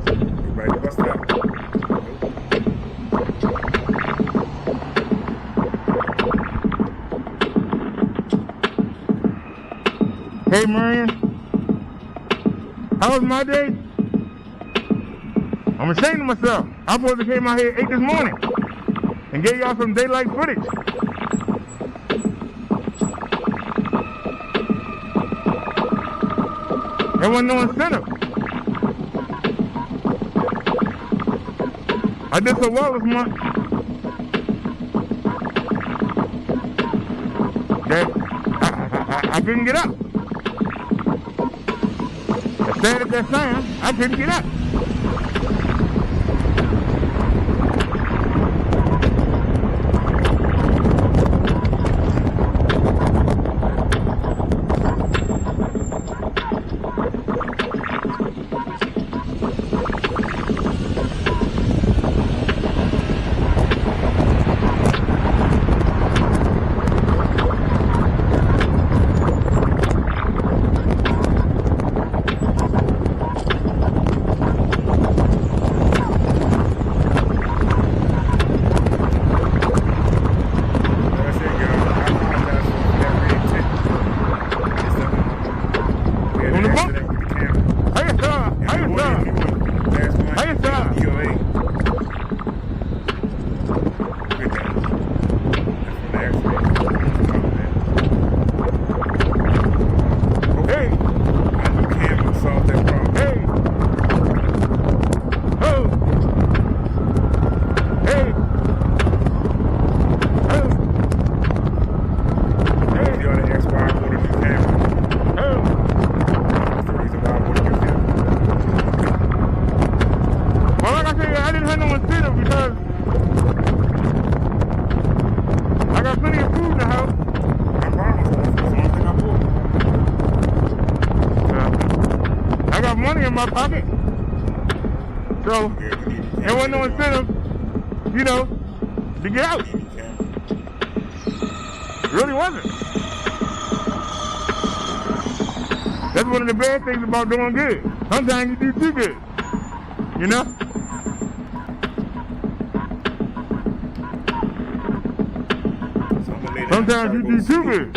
Everybody bust it out. Hey, Marion. How was my day? I'm ashamed of myself. I supposed to came out here at 8 this morning and gave y'all some daylight footage. There wasn't no incentive. I did so well this month that I couldn't get up. As sad as that sounds, I couldn't get up. In my pocket. So there wasn't no incentive, you know, to get out. Really wasn't. That's one of the bad things about doing good. Sometimes you do too good. You know? Sometimes you do too good.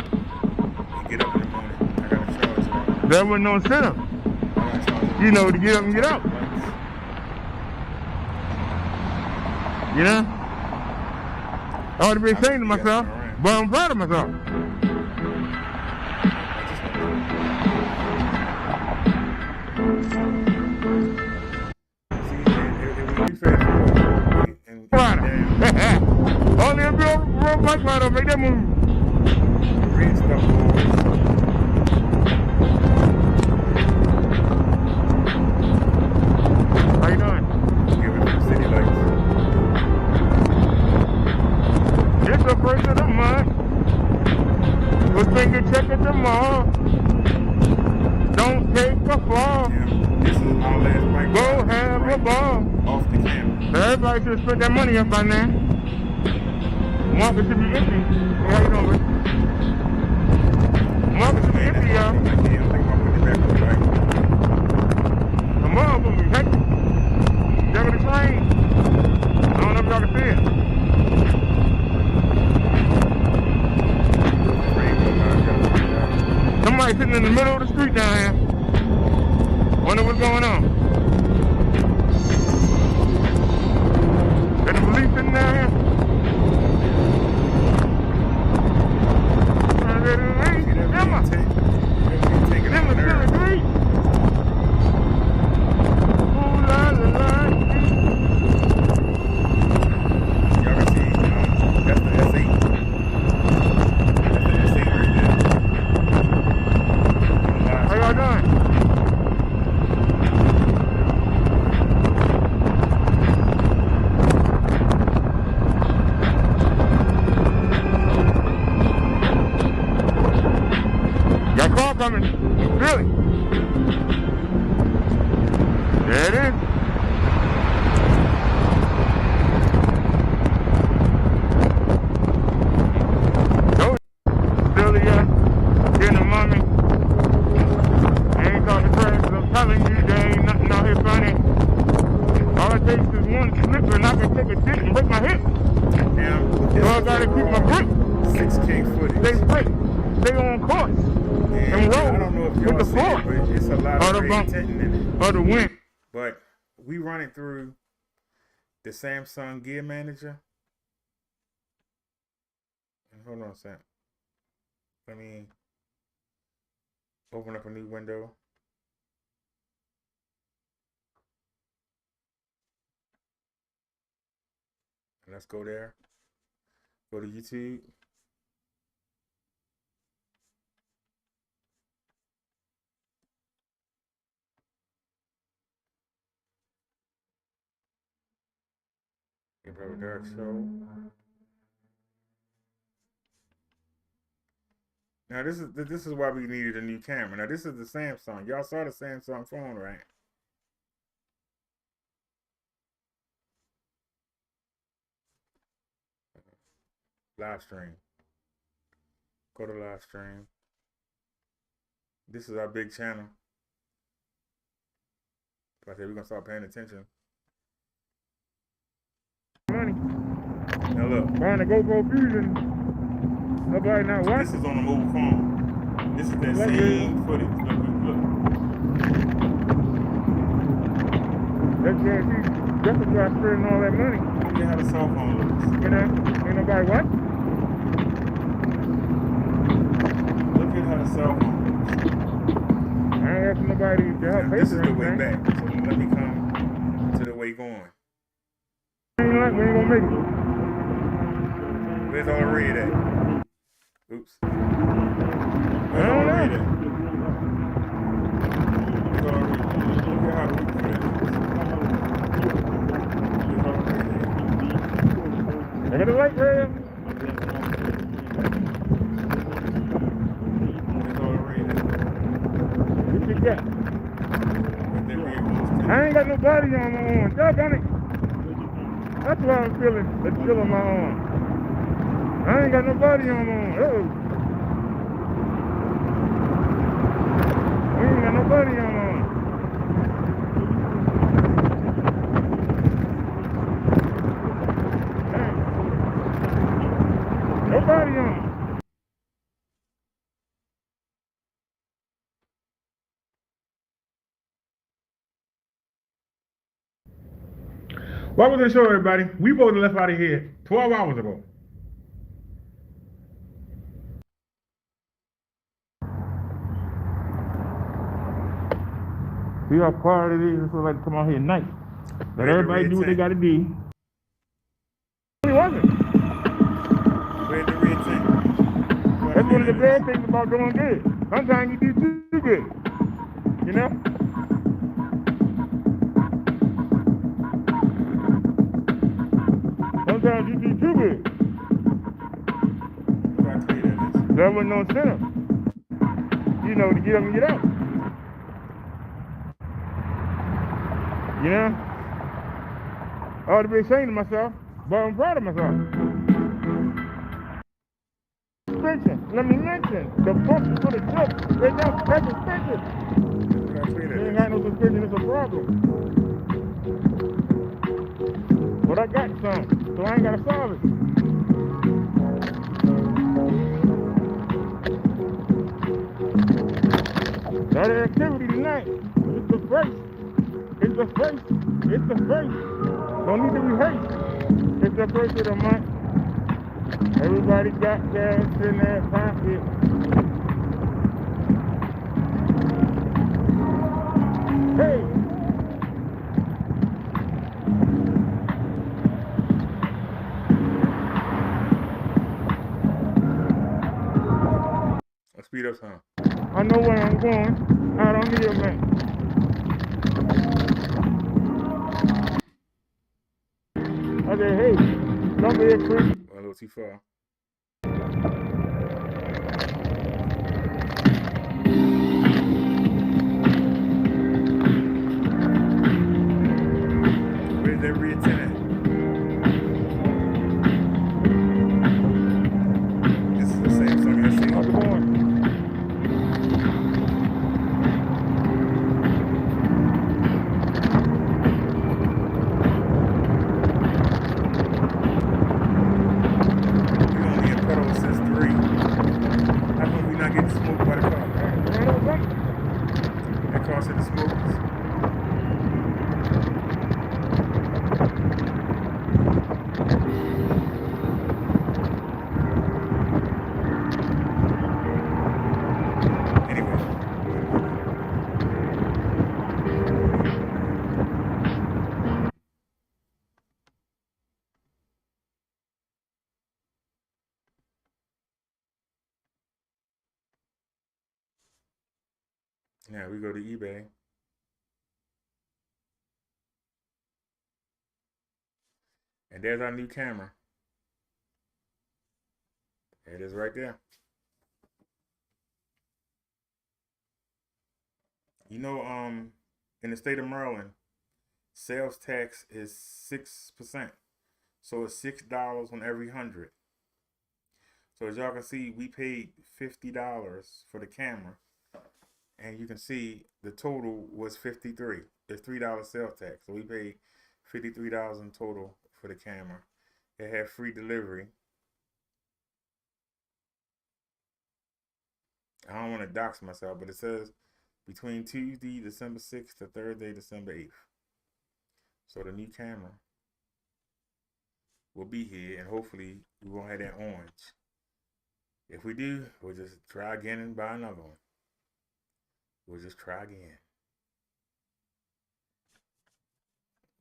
Get up in the morning. I got a charge. There wasn't no incentive. You know, to get up and get out. You know? I ought to be ashamed of myself, but I'm proud of myself. Only if you're a real bike rider, make that move. Green stuff always. How you doing? Give it some city lights. It's the first of the month. tomorrow. Don't take a fall. This is our last bike. Go have a ball. Off the camera. Everybody should spend that money up by now. Market should be empty. How you doing, buddy? Market should be empty, y'all. I think I'm putting it back on the right. Tomorrow gonna be hectic. You're gonna train. I don't know if y'all can see it. Somebody sitting in the middle of the street down here. Wonder what's going on. Got the police sitting down here. Coming. Really? There it is. So, Billy, getting the mommy. I ain't talking trash, but I'm telling you, there ain't nothing out here funny. All it takes is one slipper and I can take a dip and break my hip. So I gotta keep my grip. 6K footage. Stay straight. Stay on course. And roll I don't know if y'all see it, but it's a lot of red tinting in it. Or the wind. But we running through the Samsung Gear Manager. And hold on a sec. Let me open up a new window. And let's go there. Go to YouTube. Brother Derek show. Now this is why we needed a new camera. Now this is the Samsung. Y'all saw the Samsung phone, right? Live stream. Go to live stream. This is our big channel. Like I said, we're gonna start paying attention. Money. Now look. Trying to go for fusion. Nobody not watching. This is on the mobile phone. This is that same footage. Look. That's why I'm spending all that money. Look at how the cell phone looks. You know, ain't nobody watching. Look at how the cell phone looks. I ain't asking nobody to help pay This for is the way anything. back. So let me come to the way going. We ain't gonna make it. Where's all the red at? Oops. Where's I all don't the know. red at? Where's all the red at? Look at how the red at. Where's all the red at? Look at the light rail. Where's all the red at? What you got? Where's that red one? I ain't got no body on my arm. Y'all got it. That's why I'm feeling the chill on my arm. I ain't got no body on my arm. Uh-oh. We ain't got no body on my arm. Dang. No body on. What was the show, everybody? We both left out of here 12 hours ago. See how quiet it is? It's like to come out here at night. Let everybody do what they gotta do. It wasn't. Where's the red tank? That's one of the bad things about doing good. Sometimes you do too good. You know? Sometimes you do too good. That wasn't no center. you know, to get up and get out. You know? I ought to be ashamed of myself, but I'm proud of myself. Suspension. Let me mention, the function for the truck, they got that suspension. They ain't got no suspension, it's a problem. But I got some, so I ain't gotta solve it. That activity tonight, it's the first. It's the first. It's the first. Don't need to rehearse. It's the first of the month. Everybody got cash in their pocket. Hey! Let's speed up some. I know where I'm going. I don't need a man. I said, hey, don't be a creep. A little too far. Where's that red tenant? This is the same song I sing. How's it going? We only in pedal since 3. How come we not getting smoked by the car? That car said the smokers. Anyway. Now we go to eBay. And there's our new camera. There it is right there. You know, in the state of Maryland, sales tax is 6%. So it's $6 on every 100. So as y'all can see, we paid $50 for the camera. And you can see the total was $53. It's $3 sales tax. So we paid $53 in total for the camera. It had free delivery. I don't want to dox myself, but it says between Tuesday, December 6th to Thursday, December 8th. So the new camera will be here, and hopefully we won't have that orange. If we do, we'll just try again and buy another one. We'll just try again.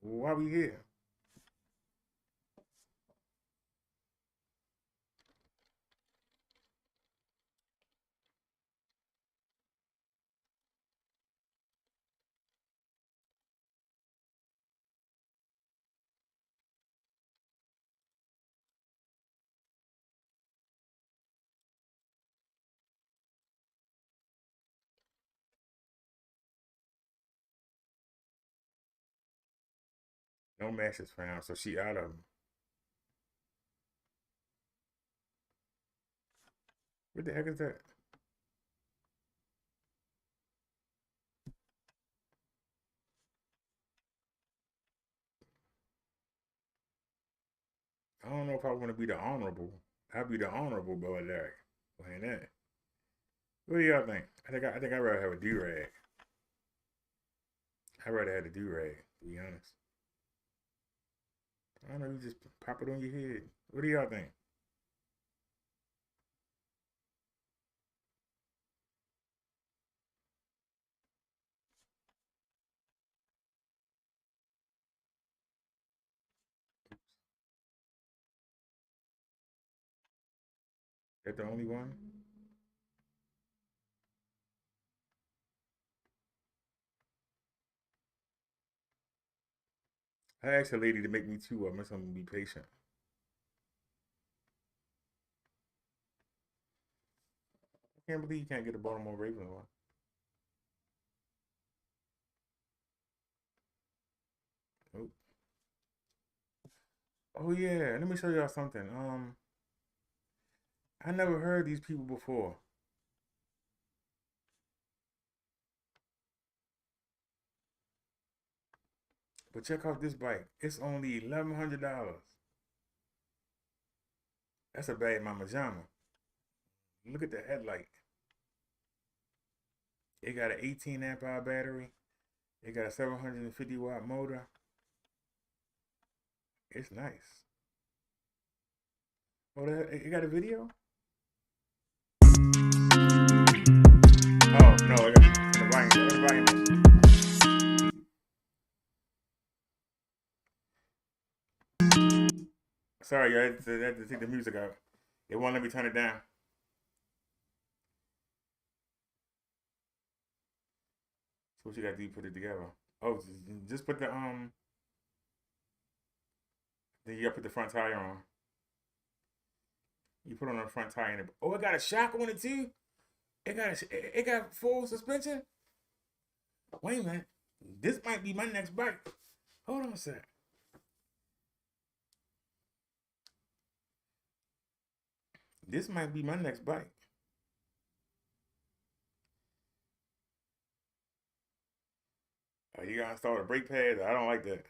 Why we here? No matches found, so she out of them. What the heck is that? I don't know if I want to be the honorable. I'll be the honorable BROTHADERRICK. Behind that. What do y'all think? I think I'd rather have a do-rag. I'd rather have a do-rag, to be honest. I don't know, you just pop it on your head. What do y'all think? That the only one? I asked a lady to make me 2 of them. I'm gonna be patient. I can't believe you can't get a Baltimore Ravens one. Nope. Oh yeah, let me show y'all something. I never heard these people before. But check out this bike. It's only $1,100. That's a bad mama jama. Look at the headlight. It got an 18 amp hour battery. It got a 750-watt motor. It's nice. Oh, it got a video? Oh, no, it got the volume. Sorry, I had to take the music out. It won't let me turn it down. So what you gotta do? Put it together. Oh, just put the Then you gotta put the front tire on. You put on the front tire and it got a shock on it too. It got full suspension. Wait a minute. This might be my next bike. Hold on a sec. This might be my next bike. You gotta install the brake pads. I don't like that.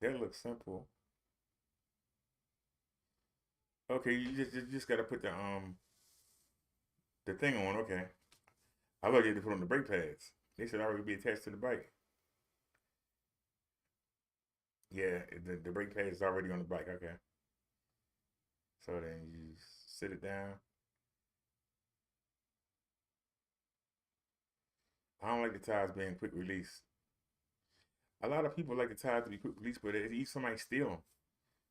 That looks simple. Okay, you just gotta put the thing on. Okay, I thought you had to put on the brake pads. They should already be attached to the bike. Yeah, the brake pad is already on the bike. Okay. So then you sit it down. I don't like the tires being quick release. A lot of people like the tires to be quick release, but if somebody steal them,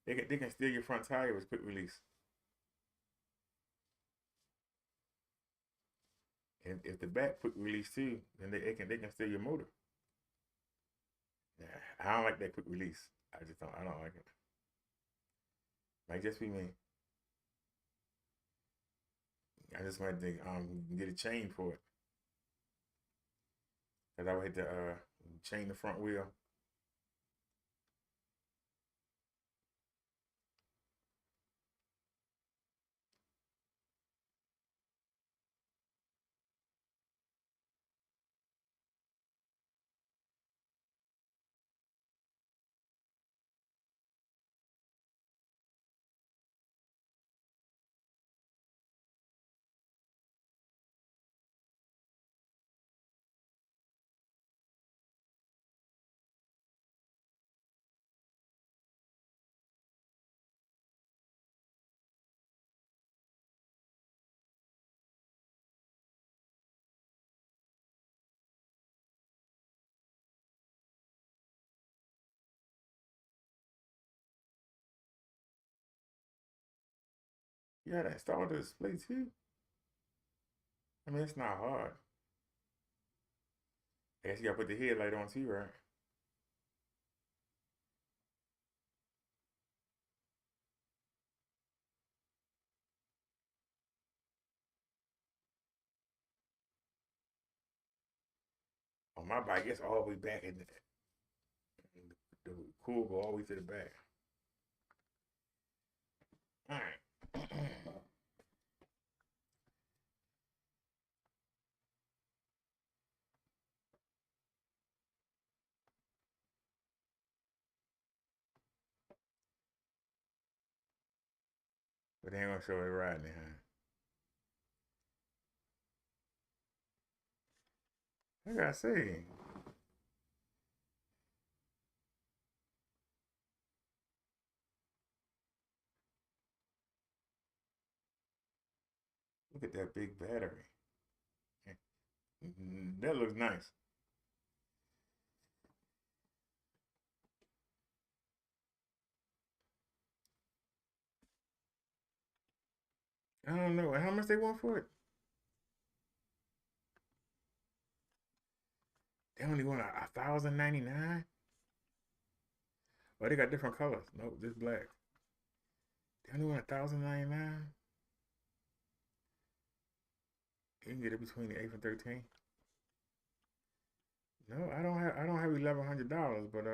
they can steal your front tire with quick release. And if the back quick release too, then they can steal your motor. Yeah, I don't like that quick release. I don't like it. Might just be me. I just wanted to get a chain for it. Cause I would hit the chain the front wheel. You gotta install the display too. I mean, it's not hard. I guess you gotta put the headlight on too, right? On my bike, it's all the way back in the cool go all the way to the back. All right. But they ain't gonna show it riding it, huh? I gotta say, look at that big battery. That looks nice. I don't know. How much they want for it? They only want $1,099. Oh, they got different colors. No, this black. They only want 1,099. You can get it between the 8th and 13th. No, I don't have $1,100, but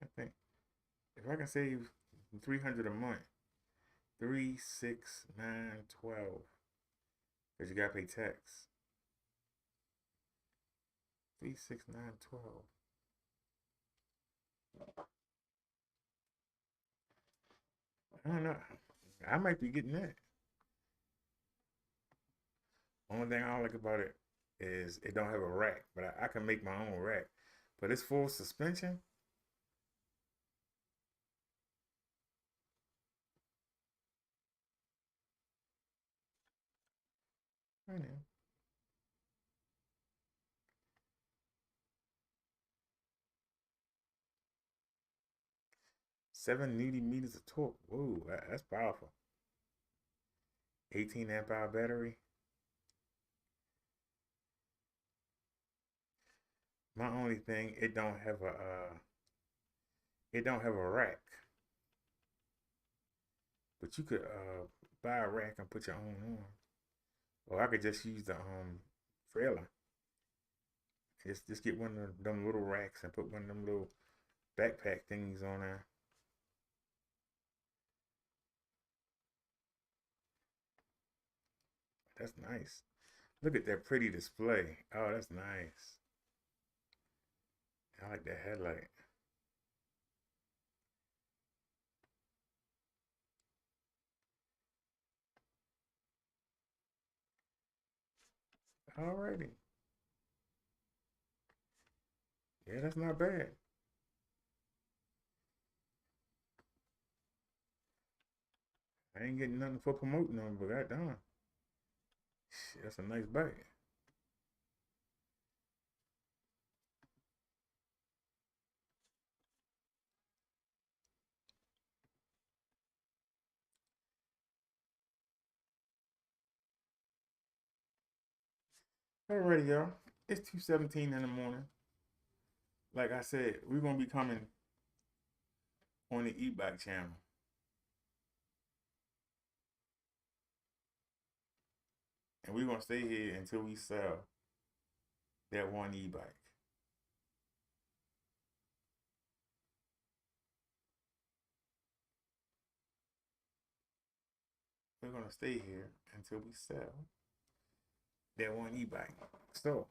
I think if I can save 300 a month, 3, 6, 9, 12, because you gotta pay tax. 3, 6, 9, 12. I don't know. I might be getting that. Only thing I don't like about it is it don't have a rack, but I can make my own rack. But it's full suspension. I know. 7 Newton meters of torque. Whoa, that's powerful. 18 amp hour battery. My only thing, it don't have a rack. But you could buy a rack and put your own on. Or I could just use the trailer. Just get one of them little racks and put one of them little backpack thingies on there. That's nice. Look at that pretty display. Oh, that's nice. I like that headlight. Alrighty. Yeah, that's not bad. I ain't getting nothing for promoting them, but goddamn. That's a nice bike. Alrighty, y'all. It's 2:17 in the morning. Like I said, we're gonna be coming on the Ebike channel. And we're gonna stay here until we sell that one e-bike. We're gonna stay here until we sell that one e-bike. So,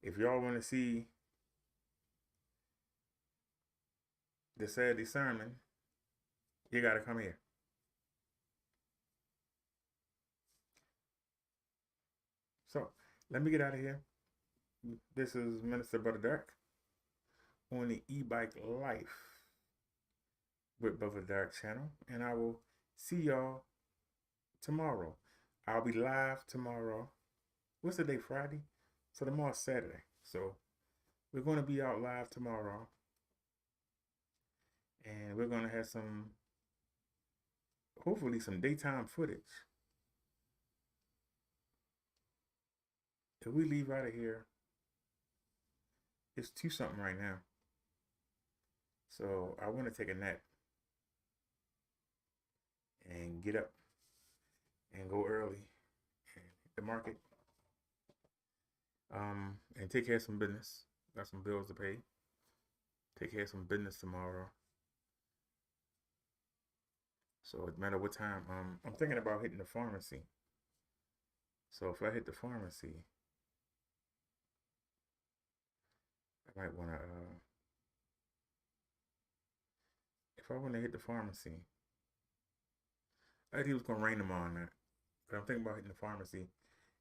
if y'all want to see the Saturday sermon, you gotta come here. So, let me get out of here. This is Minister Brother Derek on the e-bike life with Brother Derek channel, and I will see y'all tomorrow. I'll be live tomorrow. What's the day? Friday? So tomorrow's Saturday. So we're going to be out live tomorrow. And we're going to have hopefully some daytime footage. If we leave out of here, it's 2 something right now. So I want to take a nap and get up and go early and hit the market. And take care of some business. Got some bills to pay. Take care of some business tomorrow. So no matter what time, I'm thinking about hitting the pharmacy. So if I hit the pharmacy, I might want to, if I want to hit the pharmacy, I think it was going to rain tomorrow night. But I'm thinking about hitting the pharmacy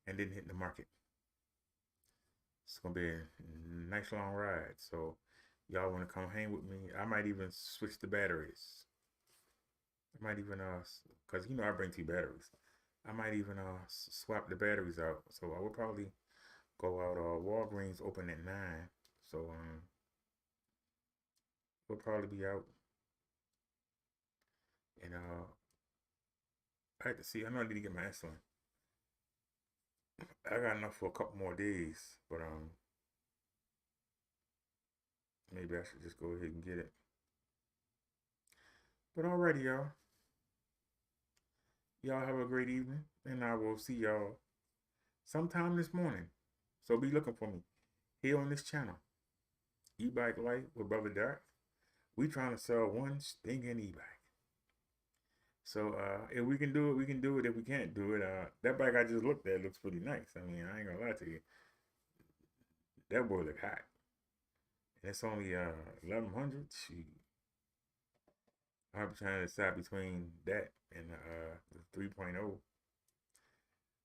and then hitting the market. It's going to be a nice long ride. So y'all want to come hang with me? I might even switch the batteries. I might even, because I bring 2 batteries. I might even swap the batteries out. So I would probably go out. Walgreens open at 9. So we'll probably be out. And I have to see. I know I need to get my insulin. I got enough for a couple more days, but maybe I should just go ahead and get it. But alrighty, y'all. Y'all have a great evening, and I will see y'all sometime this morning. So be looking for me here on this channel, E-Bike Life with Brother Derrick. We trying to sell one stinking e-bike. So if we can do it, we can do it. If we can't do it, that bike I just looked at looks pretty nice. I mean, I ain't gonna lie to you. That boy look hot. And it's only 1100. Shoot. I'm trying to decide between that and the 3.0.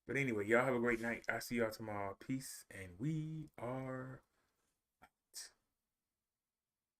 But anyway, y'all have a great night. I'll see y'all tomorrow. Peace, and we are